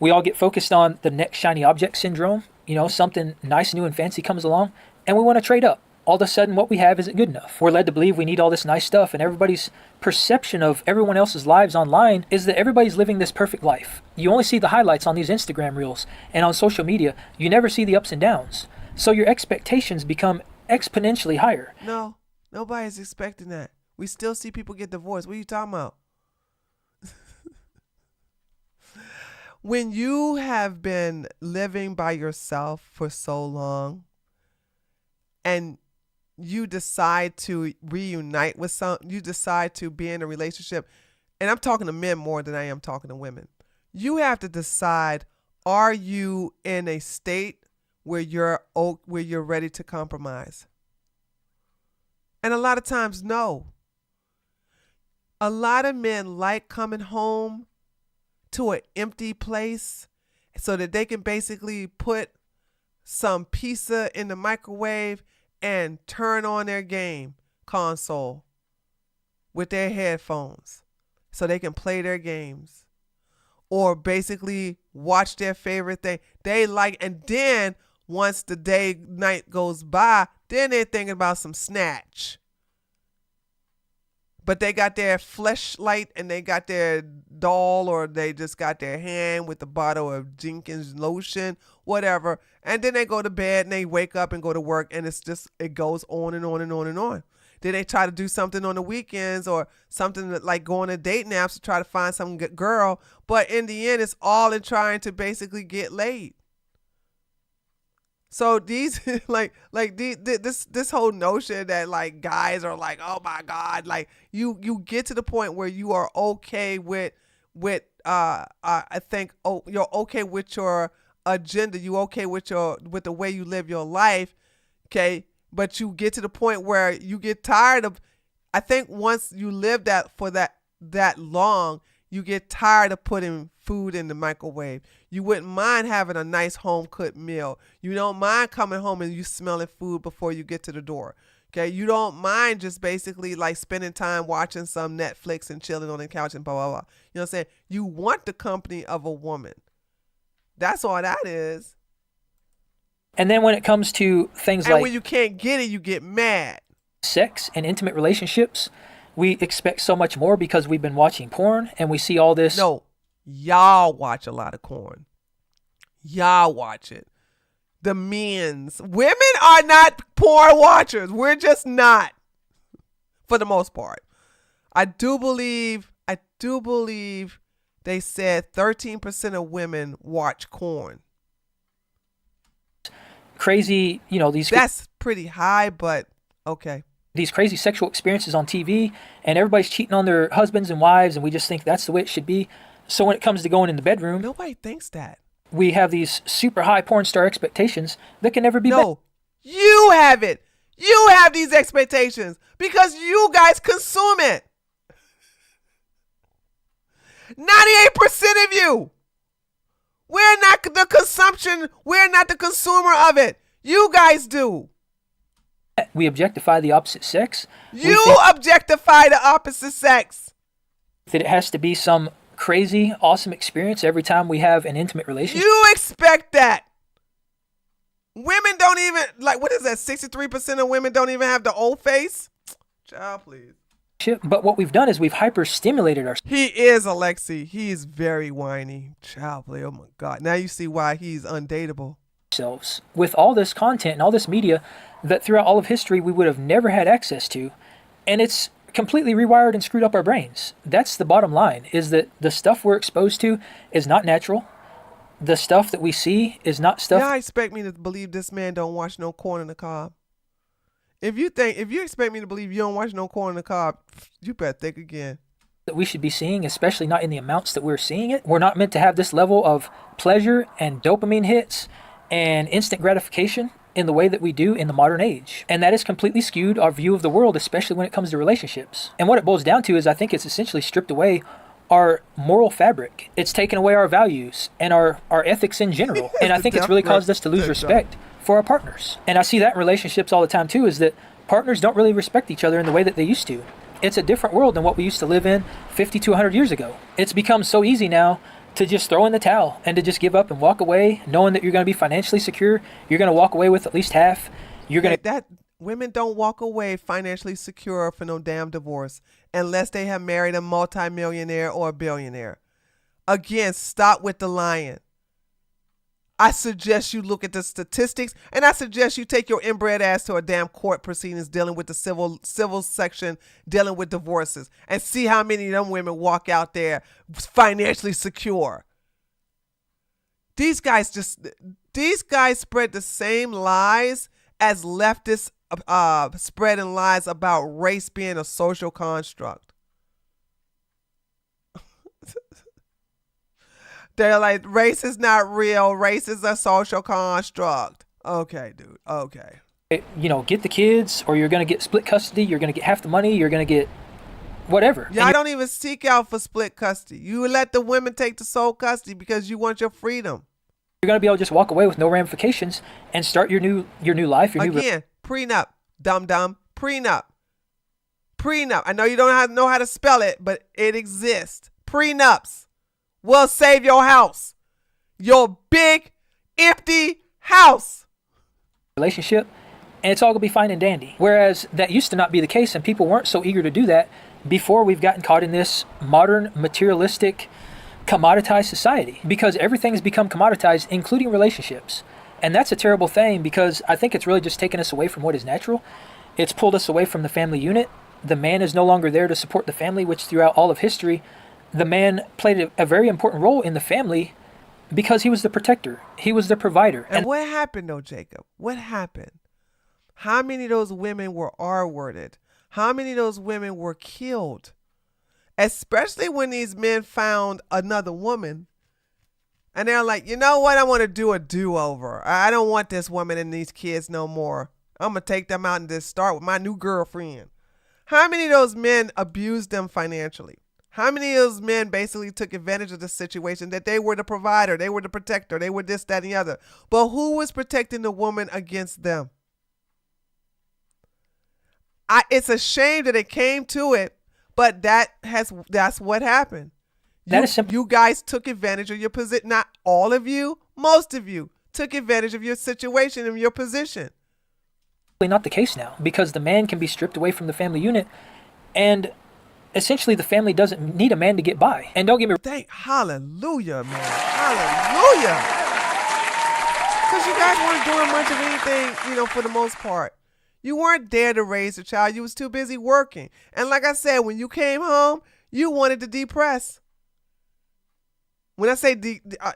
We all get focused on the next shiny object syndrome. You know, something nice, new, and fancy comes along, and we want to trade up. All of a sudden, what we have isn't good enough. We're led to believe we need all this nice stuff, and everybody's perception of everyone else's lives online is that everybody's living this perfect life. You only see the highlights on these Instagram reels, and on social media, you never see the ups and downs. So your expectations become exponentially higher. No, nobody's expecting that. We still see people get divorced. What are you talking about? When you have been living by yourself for so long and you decide to reunite with you decide to be in a relationship, and I'm talking to men more than I am talking to women, you have to decide, are you in a state where you're ready to compromise? And a lot of times, no. A lot of men like coming home to an empty place so that they can basically put some pizza in the microwave and turn on their game console with their headphones so they can play their games or basically watch their favorite thing they like. And then once the night goes by, then they're thinking about some snatch. But they got their fleshlight and they got their doll, or they just got their hand with the bottle of Jenkins lotion, whatever. And then they go to bed and they wake up and go to work, and it goes on and on and on and on. Then they try to do something on the weekends or something that, like going to dating apps to try to find some good girl. But in the end, it's all in trying to basically get laid. So these this whole notion that like guys are like, oh my God, like you get to the point where you are okay with I think, oh, you're okay with your agenda, you okay with the way you live your life, okay, but you get to the point where you get tired of, I think once you live that for that long, you get tired of putting food in the microwave. You wouldn't mind having a nice home cooked meal. You don't mind coming home and you smelling food before you get to the door. Okay, you don't mind just basically like spending time watching some Netflix and chilling on the couch and blah, blah, blah. You know what I'm saying? You want the company of a woman. That's all that is. And then when it comes to things and like when you can't get it, you get mad. Sex and intimate relationships, we expect so much more because we've been watching porn and we see all this. No, y'all watch a lot of porn. Y'all watch it. The men's. Women are not porn watchers. We're just not. For the most part. I do believe they said 13% of women watch porn. Crazy, these. That's pretty high, but okay. These crazy sexual experiences on TV, and everybody's cheating on their husbands and wives, and we just think that's the way it should be. So when it comes to going in the bedroom, nobody thinks that. We have these super high porn star expectations that can never be met. No, you have it. You have these expectations because you guys consume it. 98% of you. We're not the consumption. We're not the consumer of it. You guys do. We objectify the opposite sex. You objectify the opposite sex. That it has to be some crazy, awesome experience every time we have an intimate relationship. You expect that. Women don't even, like, what is that? 63% of women don't even have the old face? Child, please. But what we've done is we've hyper-stimulated ourselves. He is, Alexi. He is very whiny. Child, play. Oh, my God. Now you see why he's undateable. With all this content and all this media that throughout all of history we would have never had access to. And it's completely rewired and screwed up our brains. That's the bottom line, is that the stuff we're exposed to is not natural. The stuff that we see is not stuff. Y'all expect me to believe this man don't watch no corn in the cob? If you expect me to believe you don't watch no corn in the cob, you better think again. That we should be seeing, especially not in the amounts that we're seeing it. We're not meant to have this level of pleasure and dopamine hits and instant gratification in the way that we do in the modern age. And that has completely skewed our view of the world, especially when it comes to relationships. And what it boils down to is I think it's essentially stripped away our moral fabric. It's taken away our values and our ethics in general. And I think it's really caused us to lose respect for our partners. And I see that in relationships all the time too, is that partners don't really respect each other in the way that they used to. It's a different world than what we used to live in 50 to 100 years ago. It's become so easy now to just throw in the towel and to just give up and walk away, knowing that you're going to be financially secure. You're going to walk away with at least half. Women don't walk away financially secure for no damn divorce unless they have married a multimillionaire or a billionaire. Again, stop with the lying. I suggest you look at the statistics, and I suggest you take your inbred ass to a damn court proceedings dealing with the civil section, dealing with divorces, and see how many of them women walk out there financially secure. These guys spread the same lies as leftists spreading lies about race being a social construct. They're like, race is not real. Race is a social construct. Okay, dude. Okay. Get the kids, or you're going to get split custody. You're going to get half the money. You're going to get whatever. Yeah, I don't even seek out for split custody. You let the women take the sole custody because you want your freedom. You're going to be able to just walk away with no ramifications and start your new life. Again, prenup. Dum-dum. Prenup. I know you don't know how to spell it, but it exists. Prenups will save your house. Your big, empty house. Relationship, and it's all going to be fine and dandy. Whereas that used to not be the case, and people weren't so eager to do that before we've gotten caught in this modern, materialistic, commoditized society. Because everything's become commoditized, including relationships. And that's a terrible thing, because I think it's really just taken us away from what is natural. It's pulled us away from the family unit. The man is no longer there to support the family, which throughout all of history, the man played a very important role in the family because he was the protector. He was the provider. And what happened though, Jacob? What happened? How many of those women were R-worded? How many of those women were killed? Especially when these men found another woman and they're like, you know what? I want to do a do-over. I don't want this woman and these kids no more. I'm going to take them out and just start with my new girlfriend. How many of those men abused them financially? How many of those men basically took advantage of the situation that they were the provider, they were the protector, they were this, that, and the other? But who was protecting the woman against them? It's a shame that it came to it, but that's what happened. You guys took advantage of your position. Not all of you, most of you took advantage of your situation and your position. Not the case now, because the man can be stripped away from the family unit, and essentially the family doesn't need a man to get by. And don't get me wrong. Hallelujah, man. Hallelujah. Because you guys weren't doing much of anything, for the most part. You weren't there to raise a child. You was too busy working. And like I said, when you came home, you wanted to depress. When I say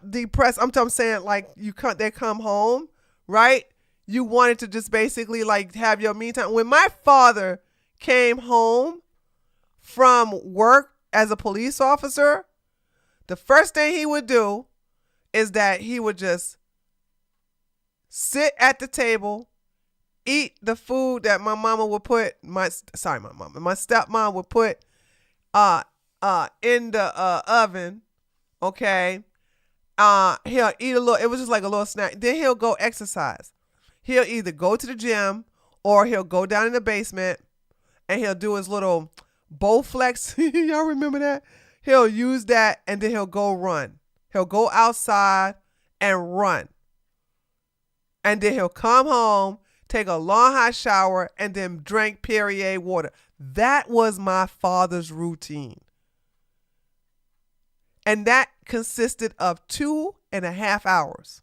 depress, I'm saying like they come home, right? You wanted to just basically like have your me time. When my father came home from work as a police officer, the first thing he would do is that he would just sit at the table, eat the food that my mama would put, my stepmom would put in the oven, okay? He'll eat a little, it was just like a little snack. Then he'll go exercise. He'll either go to the gym or he'll go down in the basement and he'll do his little Bowflex. Y'all remember that? He'll use that and then he'll go run. He'll go outside and run. And then he'll come home, take a long hot shower, and then drink Perrier water. That was my father's routine. And that consisted of 2.5 hours.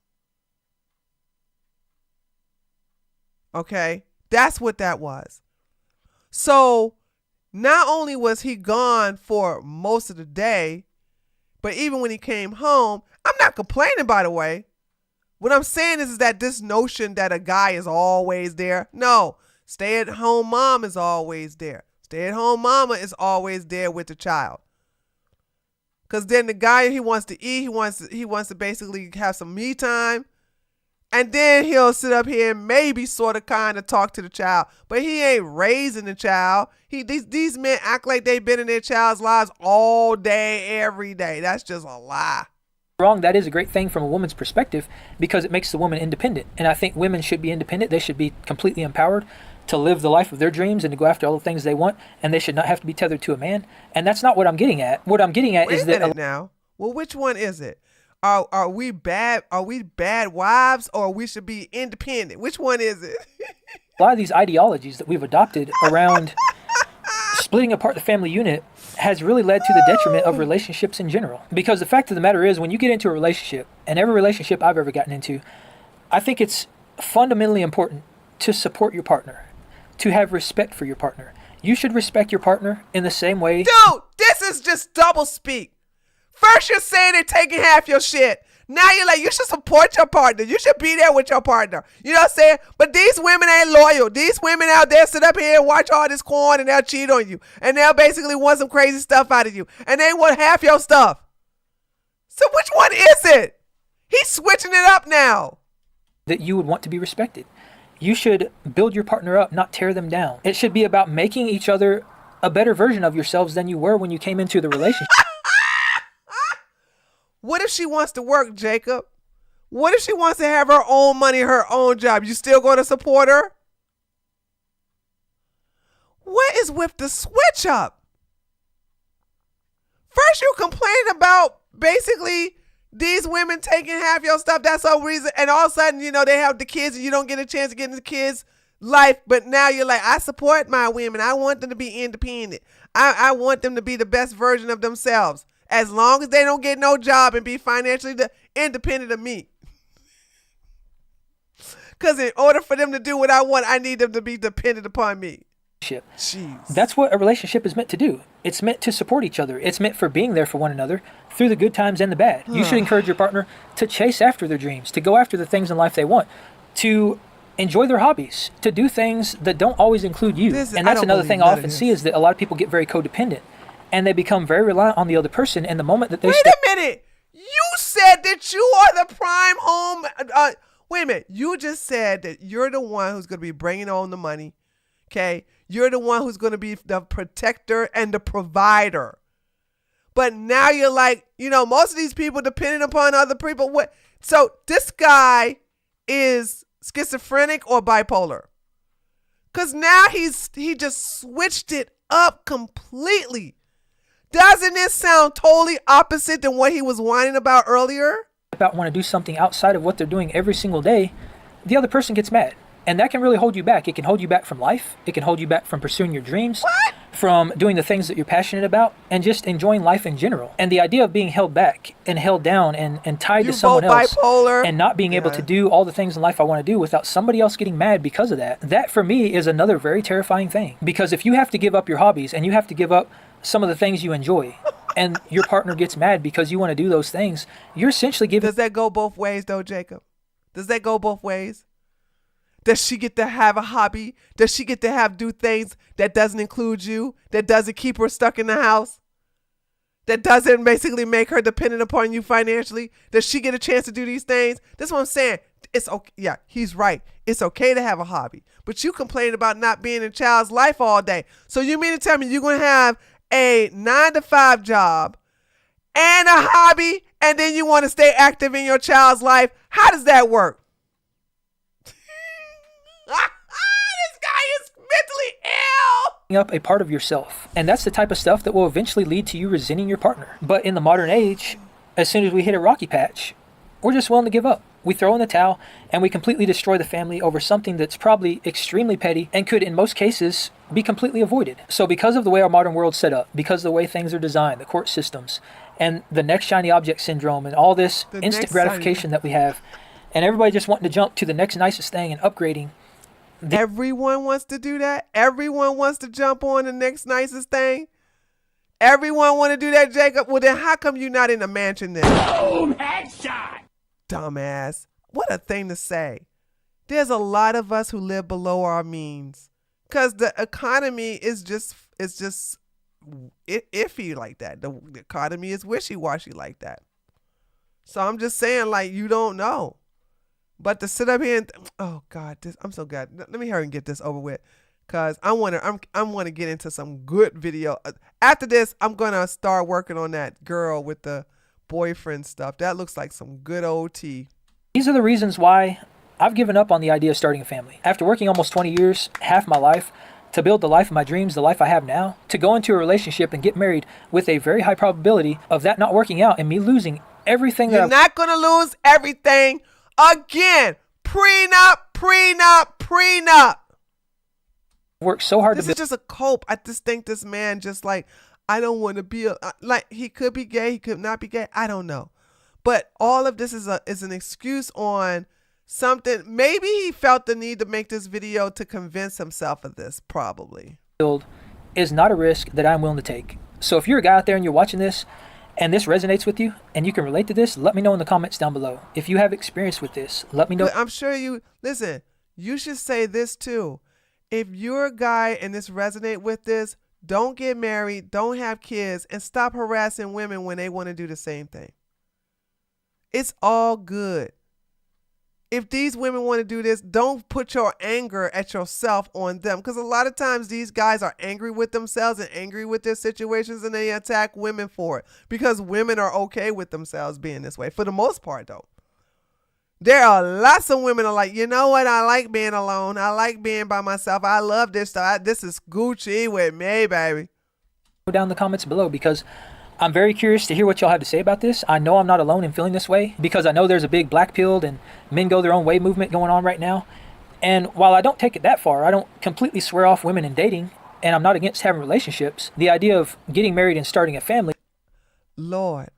Okay? That's what that was. So not only was he gone for most of the day, but even when he came home, I'm not complaining, by the way. What I'm saying is that this notion that a guy is always there. No, stay-at-home mom is always there. Stay-at-home mama is always there with the child. Because then the guy, he wants to eat. He wants to basically have some me time. And then he'll sit up here and maybe sort of kind of talk to the child. But he ain't raising the child. These men act like they've been in their child's lives all day, every day. That's just a lie. Wrong. That is a great thing from a woman's perspective because it makes the woman independent. And I think women should be independent. They should be completely empowered to live the life of their dreams and to go after all the things they want. And they should not have to be tethered to a man. And that's not what I'm getting at. What I'm getting at is that... Wait a minute now. Well, which one is it? Are we bad? Are we bad wives, or we should be independent? Which one is it? A lot of these ideologies that we've adopted around splitting apart the family unit has really led to the detriment of relationships in general. Because the fact of the matter is, when you get into a relationship, and every relationship I've ever gotten into, I think it's fundamentally important to support your partner, to have respect for your partner. You should respect your partner in the same way. Dude, this is just double speak. First you're saying they're taking half your shit. Now you're like, you should support your partner. You should be there with your partner. You know what I'm saying? But these women ain't loyal. These women out there sit up here and watch all this corn and they'll cheat on you. And they'll basically want some crazy stuff out of you. And they want half your stuff. So which one is it? He's switching it up now. That you would want to be respected. You should build your partner up, not tear them down. It should be about making each other a better version of yourselves than you were when you came into the relationship. What if she wants to work, Jacob? What if she wants to have her own money, her own job? You still going to support her? What is with the switch up? First you complain about basically these women taking half your stuff. That's the reason. And all of a sudden, they have the kids and you don't get a chance to get in the kids' life. But now you're like, I support my women. I want them to be independent. I want them to be the best version of themselves. As long as they don't get no job and be financially independent of me. Because in order for them to do what I want, I need them to be dependent upon me. Jeez. That's what a relationship is meant to do. It's meant to support each other. It's meant for being there for one another through the good times and the bad. You should encourage your partner to chase after their dreams, to go after the things in life they want, to enjoy their hobbies, to do things that don't always include you. And that's another thing I often see is that a lot of people get very codependent and they become very reliant on the other person. And the moment that they Wait a minute. You said that you are the prime home. Wait a minute. You just said that you're the one who's going to be bringing home the money. Okay. You're the one who's going to be the protector and the provider. But now you're like, most of these people depending upon other people. What? So this guy is schizophrenic or bipolar? Because now he just switched it up completely. Doesn't it sound totally opposite than what he was whining about earlier? About want to do something outside of what they're doing every single day, the other person gets mad. And that can really hold you back. It can hold you back from life. It can hold you back from pursuing your dreams, from doing the things that you're passionate about, and just enjoying life in general. And the idea of being held back and held down and tied to someone else bipolar. And not being able to do all the things in life I want to do without somebody else getting mad because of that, that for me is another very terrifying thing. Because if you have to give up your hobbies and you have to give up some of the things you enjoy and your partner gets mad because you want to do those things, you're essentially giving... Does that go both ways though, Jacob? Does that go both ways? Does she get to have a hobby? Does she get to do things that doesn't include you? That doesn't keep her stuck in the house? That doesn't basically make her dependent upon you financially? Does she get a chance to do these things? That's what I'm saying. It's okay. Yeah, he's right. It's okay to have a hobby. But you complain about not being in a child's life all day. So you mean to tell me you're going to have a 9-to-5 job and a hobby, and then you want to stay active in your child's life? How does that work? This guy is mentally ill. Up a part of yourself. And that's the type of stuff that will eventually lead to you resenting your partner. But in the modern age, as soon as we hit a rocky patch, we're just willing to give up. We throw in the towel and we completely destroy the family over something that's probably extremely petty and could, in most cases, be completely avoided. So because of the way our modern world's set up, because of the way things are designed, the court systems, and the next shiny object syndrome, and all this instant gratification that we have, and everybody just wanting to jump to the next nicest thing and upgrading. Everyone wants to do that. Everyone wants to jump on the next nicest thing. Everyone want to do that, Jacob. Well, then how come you not in a mansion then? Boom! Headshot! Dumbass. What a thing to say. There's a lot of us who live below our means because the economy is just iffy like that. The economy is wishy-washy like that. So I'm just saying, like, you don't know. But to sit up here and oh God, I'm so glad. Let me hurry and get this over with, cause I want to get into some good video. After this, I'm gonna start working on that girl with the boyfriend stuff. That looks like some good old tea. These are the reasons why I've given up on the idea of starting a family. After working almost 20 years, half my life, to build the life of my dreams, the life I have now, to go into a relationship and get married with a very high probability of that not working out and me losing everything. You're not gonna lose everything. Again, prenup. Worked so hard. This is just a cope. I just think this man just like, I don't want to be like, he could be gay, he could not be gay. I don't know. But all of this is an excuse on something. Maybe he felt the need to make this video to convince himself of this, probably. Is not a risk that I'm willing to take. So if you're a guy out there and you're watching this, and this resonates with you, and you can relate to this, let me know in the comments down below. If you have experience with this, let me know. I'm sure listen, you should say this too. If you're a guy and this resonate with this, don't get married, don't have kids, and stop harassing women when they want to do the same thing. It's all good. If these women want to do this, don't put your anger at yourself on them. Because a lot of times these guys are angry with themselves and angry with their situations, and they attack women for it. Because women are okay with themselves being this way. For the most part, though. There are lots of women are like, you know what? I like being alone. I like being by myself. I love this stuff. This is Gucci with me, baby. Go down in the comments below, because I'm very curious to hear what y'all have to say about this. I know I'm not alone in feeling this way, because I know there's a big black-pilled and men go their own way movement going on right now. And while I don't take it that far, I don't completely swear off women and dating, and I'm not against having relationships. The idea of getting married and starting a family. Lord,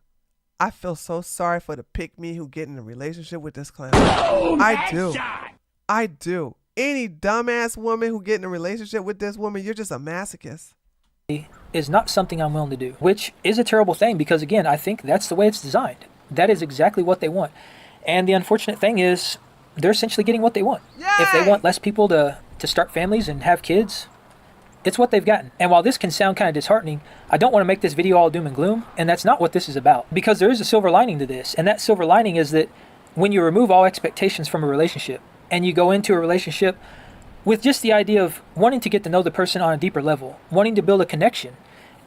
I feel so sorry for the pick-me who get in a relationship with this clown. Boom! I do. Headshot! I do. Any dumbass woman who get in a relationship with this woman, you're just a masochist. Is not something I'm willing to do, which is a terrible thing because, again, I think that's the way it's designed. That is exactly what they want. And the unfortunate thing is they're essentially getting what they want. Yay! If they want less people to start families and have kids, it's what they've gotten. And while this can sound kind of disheartening, I don't want to make this video all doom and gloom, and that's not what this is about. Because there is a silver lining to this, and that silver lining is that when you remove all expectations from a relationship, and you go into a relationship with just the idea of wanting to get to know the person on a deeper level, wanting to build a connection,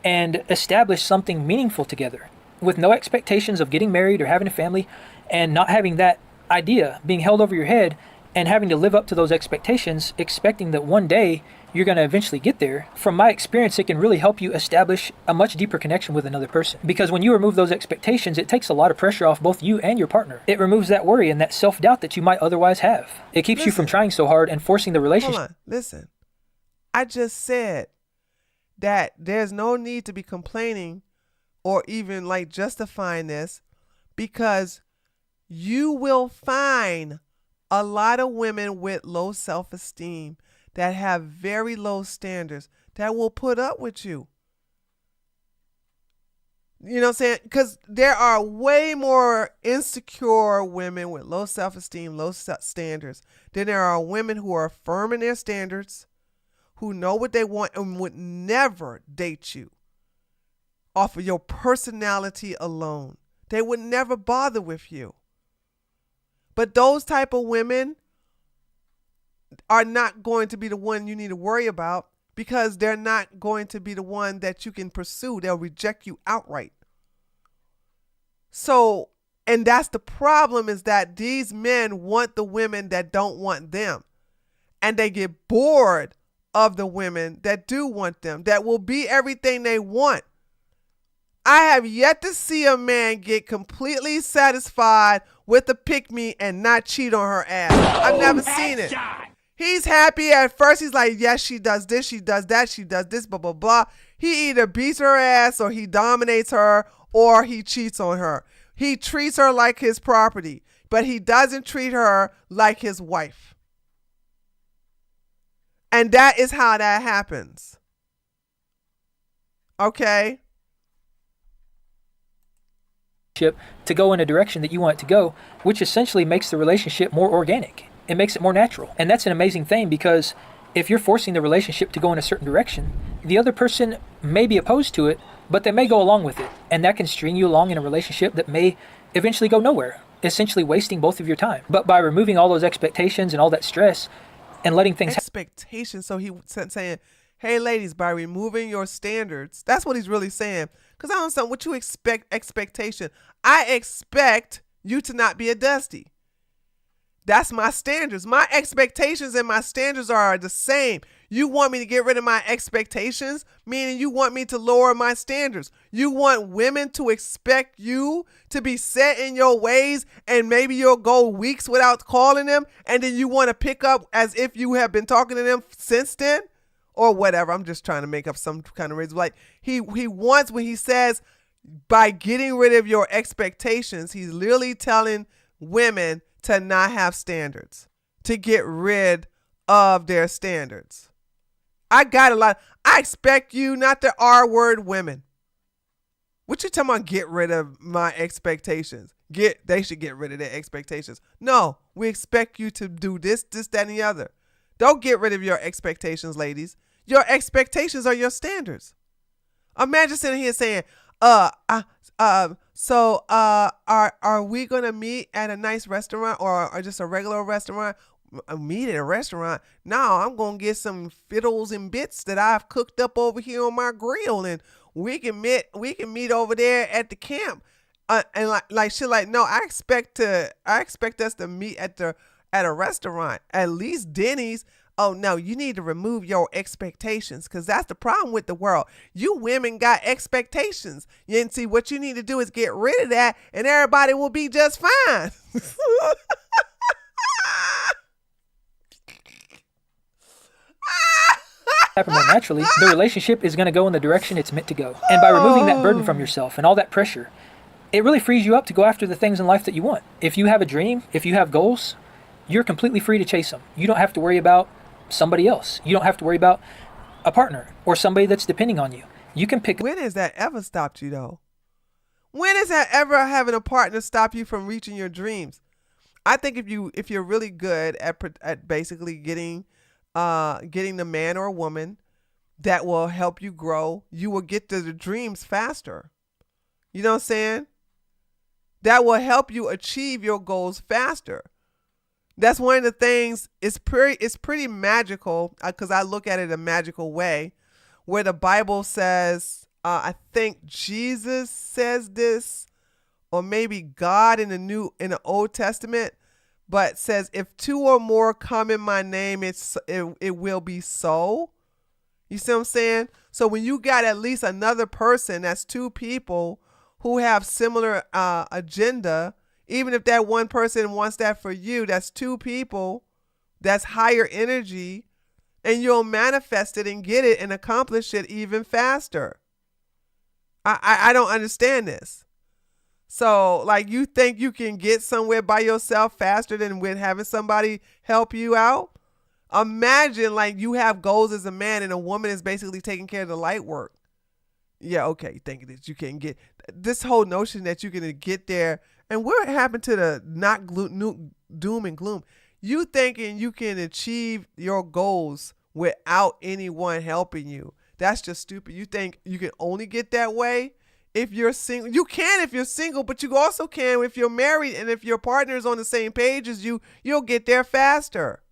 and establish something meaningful together, with no expectations of getting married or having a family, and not having that idea being held over your head, and having to live up to those expectations, expecting that one day you're going to eventually get there. From my experience, it can really help you establish a much deeper connection with another person. Because when you remove those expectations, it takes a lot of pressure off both you and your partner. It removes that worry and that self-doubt that you might otherwise have. It keeps you from trying so hard and forcing the relationship. Hold on, listen. I just said that there's no need to be complaining or even like justifying this, because you will find a lot of women with low self-esteem that have very low standards that will put up with you. You know what I'm saying? Because there are way more insecure women with low self-esteem, low standards than there are women who are firm in their standards, who know what they want and would never date you off of your personality alone. They would never bother with you. But those type of women are not going to be the one you need to worry about, because they're not going to be the one that you can pursue. They'll reject you outright. So, and that's the problem, is that these men want the women that don't want them. And they get bored of the women that do want them, that will be everything they want. I have yet to see a man get completely satisfied with a pick-me and not cheat on her ass. I've never seen it. He's happy at first. He's like, yes, she does this, she does that, she does this, blah, blah, blah. He either beats her ass or he dominates her or he cheats on her. He treats her like his property, but he doesn't treat her like his wife. And that is how that happens. Okay? To go in a direction that you want it to go, which essentially makes the relationship more organic. It makes it more natural. And that's an amazing thing, because if you're forcing the relationship to go in a certain direction, the other person may be opposed to it, but they may go along with it. And that can string you along in a relationship that may eventually go nowhere, essentially wasting both of your time. But by removing all those expectations and all that stress and letting things expectations. So he saying, hey, ladies, by removing your standards, that's what he's really saying. Because I don't understand what you expect. Expectation. I expect you to not be a Dusty. That's my standards. My expectations and my standards are the same. You want me to get rid of my expectations, meaning you want me to lower my standards. You want women to expect you to be set in your ways, and maybe you'll go weeks without calling them, and then you want to pick up as if you have been talking to them since then, or whatever. I'm just trying to make up some kind of reason. Like he wants, when he says by getting rid of your expectations, he's literally telling women to not have standards, to get rid of their standards. I got a lot. I expect you not to R-word women. What you talking about, get rid of my expectations? They should get rid of their expectations. No, we expect you to do this, that, and the other. Don't get rid of your expectations, ladies. Your expectations are your standards. Imagine sitting here saying, so are we gonna meet at a nice restaurant or just a regular restaurant? Meet at a restaurant? No, I'm gonna get some fiddles and bits that I've cooked up over here on my grill, and we can meet over there at the camp. And like shit. Like, no, I expect us to meet at a restaurant, at least Denny's. Oh, no, you need to remove your expectations, because that's the problem with the world. You women got expectations. And see, what you need to do is get rid of that, and everybody will be just fine. happen more naturally, the relationship is going to go in the direction it's meant to go. And by removing that burden from yourself and all that pressure, it really frees you up to go after the things in life that you want. If you have a dream, if you have goals, you're completely free to chase them. You don't have to worry about somebody else. You don't have to worry about a partner or somebody that's depending on you. You can pick. When has that ever stopped you though? When has that ever having a partner stop you from reaching your dreams? I think if you're really good at basically getting the man or woman that will help you grow, you will get to the dreams faster. You know what I'm saying? That will help you achieve your goals faster. That's one of the things. It's pretty magical because I look at it a magical way, where the Bible says, I think Jesus says this, or maybe God in the Old Testament, but says, if two or more come in my name, it will be so. You see what I'm saying? So when you got at least another person, that's two people who have similar agenda, even if that one person wants that for you, that's two people, that's higher energy, and you'll manifest it and get it and accomplish it even faster. I don't understand this. So, like, you think you can get somewhere by yourself faster than with having somebody help you out? Imagine, like, you have goals as a man and a woman is basically taking care of the light work. Yeah, okay, you think that you can get this whole notion that you're going to get there. And what happened to the doom and gloom? You thinking you can achieve your goals without anyone helping you. That's just stupid. You think you can only get that way if you're single. You can if you're single, but you also can if you're married, and if your partner is on the same page as you, you'll get there faster.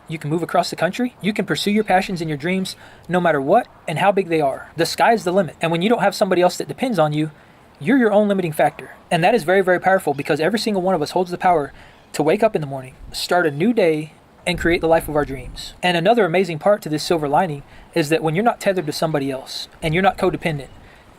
You can move across the country. You can pursue your passions and your dreams no matter what and how big they are. The sky's the limit. And when you don't have somebody else that depends on you, you're your own limiting factor. And that is very, very powerful, because every single one of us holds the power to wake up in the morning, start a new day, and create the life of our dreams. And another amazing part to this silver lining is that when you're not tethered to somebody else and you're not codependent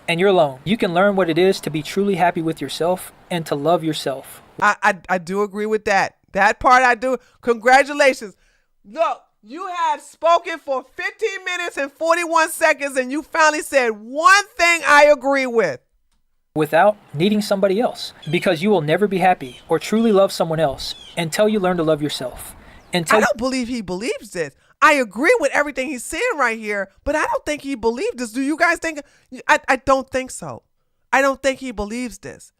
and you're alone, you can learn what it is to be truly happy with yourself and to love yourself. I do agree with that. That part I do. Congratulations. Look, you have spoken for 15 minutes and 41 seconds and you finally said one thing I agree with. Without needing somebody else, because you will never be happy or truly love someone else until you learn to love yourself. I don't believe he believes this. I agree with everything he's saying right here, but I don't think he believed this. Do you guys think? I don't think so. I don't think he believes this.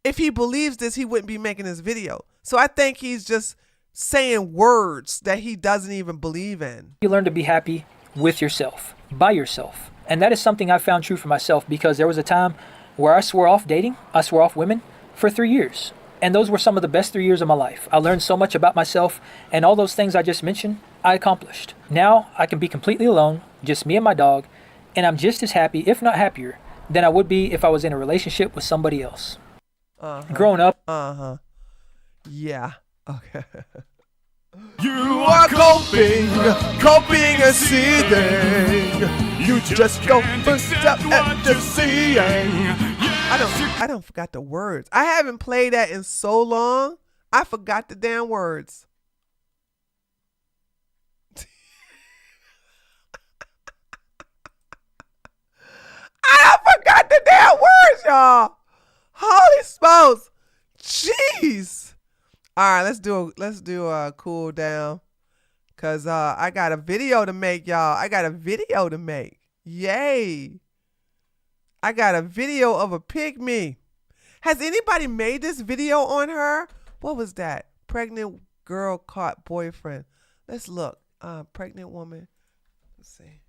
If he believes this, he wouldn't be making this video. So I think he's just saying words that he doesn't even believe in. You learn to be happy with yourself, by yourself. And that is something I found true for myself, because there was a time where I swore off dating, I swore off women for 3 years. And those were some of the best 3 years of my life. I learned so much about myself, and all those things I just mentioned, I accomplished. Now I can be completely alone, just me and my dog, and I'm just as happy, if not happier, than I would be if I was in a relationship with somebody else. Growing up. Yeah. Okay. You are coping and seething. You just don't accept what you're seeing. I don't forgot the words. I haven't played that in so long. I forgot the damn words. I forgot the damn words, y'all. Holy smokes. Jeez. All right, let's do a cool down, cause I got a video to make, y'all. I got a video to make. Yay! I got a video of a pygmy. Has anybody made this video on her? What was that? Pregnant girl caught boyfriend. Let's look. Pregnant woman. Let's see.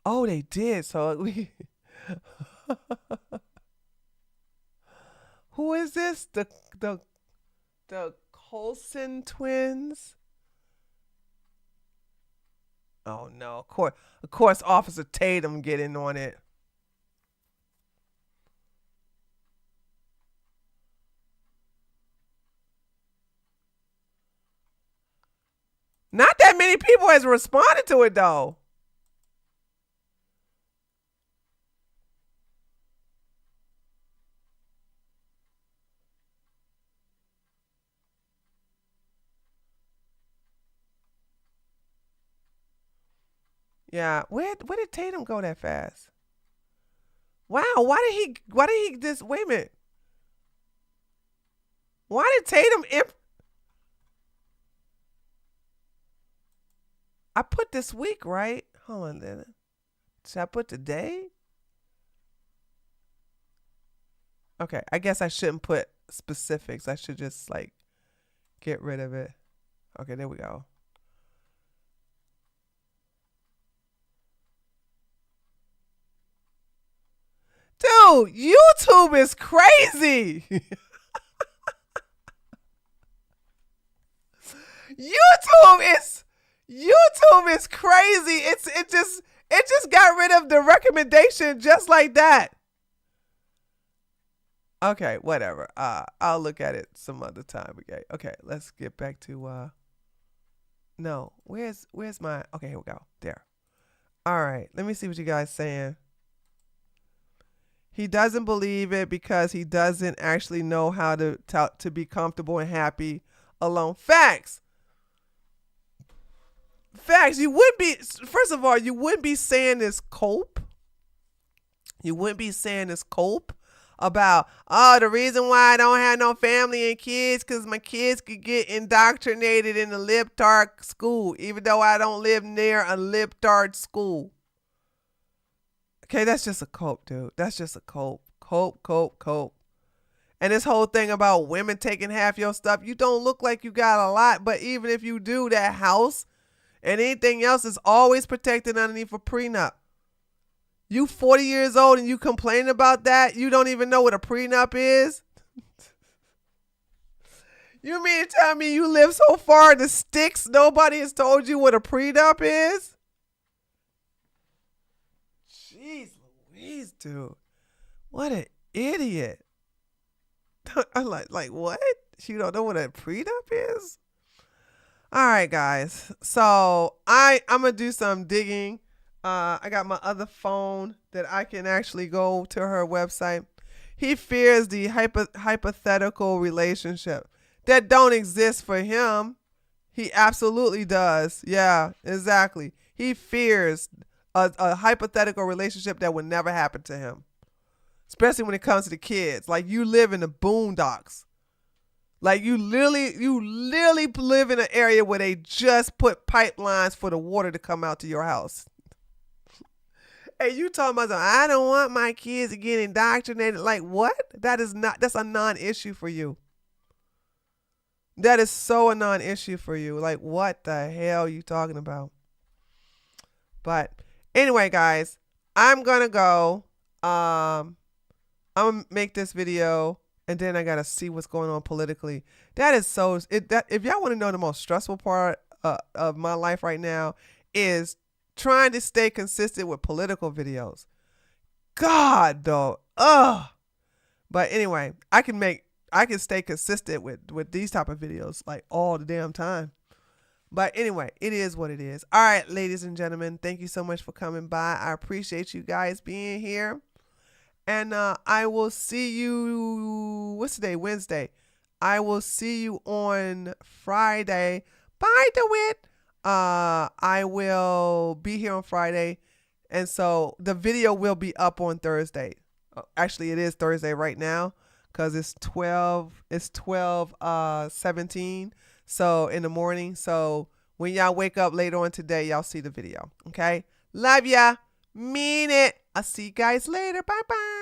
Oh, they did. So we. Who is this? The Coulson twins? Oh no! Of course, Officer Tatum getting on it. that many people has responded to it though. Yeah, where did Tatum go that fast? Wow, why did he just wait a minute? Why did Tatum I put this week, right? Hold on then. Should I put today? Okay, I guess I shouldn't put specifics. I should just like get rid of it. Okay, there we go. Dude, YouTube is crazy. YouTube is crazy. It just got rid of the recommendation just like that. Okay, whatever. I'll look at it some other time. Okay, let's get back to no. Where's my okay, here we go. There. All right, let me see what you guys saying. He doesn't believe it because he doesn't actually know how to be comfortable and happy alone. Facts. You wouldn't be, first of all, you wouldn't be saying this cope. You wouldn't be saying this cope about, oh, the reason why I don't have no family and kids because my kids could get indoctrinated in a libtard school, even though I don't live near a libtard school. Okay, that's just a cope, dude. That's just a cope. Cope. And this whole thing about women taking half your stuff, you don't look like you got a lot, but even if you do, that house and anything else is always protected underneath a prenup. You 40 years old and you complaining about that? You don't even know what a prenup is? You mean to tell me you live so far in the sticks, nobody has told you what a prenup is? Jeez Louise, dude. What an idiot. I'm like, what? You don't know what a prenup is? All right, guys. So I'm going to do some digging. I got my other phone that I can actually go to her website. He fears the hypothetical relationship that don't exist for him. He absolutely does. Yeah, exactly. He fears a hypothetical relationship that would never happen to him, especially when it comes to the kids. Like, you live in the boondocks. Like, you literally live in an area where they just put pipelines for the water to come out to your house. And you talking about, I don't want my kids to get indoctrinated. Like, what? That's a non-issue for you. That is so a non-issue for you. Like, what the hell are you talking about? But anyway, guys, I'm going to go. I'm going to make this video. And then I got to see what's going on politically. That is so, if y'all want to know the most stressful part of my life right now is trying to stay consistent with political videos. God, though. Ugh. But anyway, I can stay consistent with these type of videos like all the damn time. But anyway, it is what it is. All right, ladies and gentlemen, thank you so much for coming by. I appreciate you guys being here. And I will see you, what's today? Wednesday. I will see you on Friday. By the way, I will be here on Friday. And so the video will be up on Thursday. Actually, it is Thursday right now because it's 12:17. So in the morning. So when y'all wake up later on today, y'all see the video. Okay. Love ya. Mean it. I'll see you guys later. Bye-bye.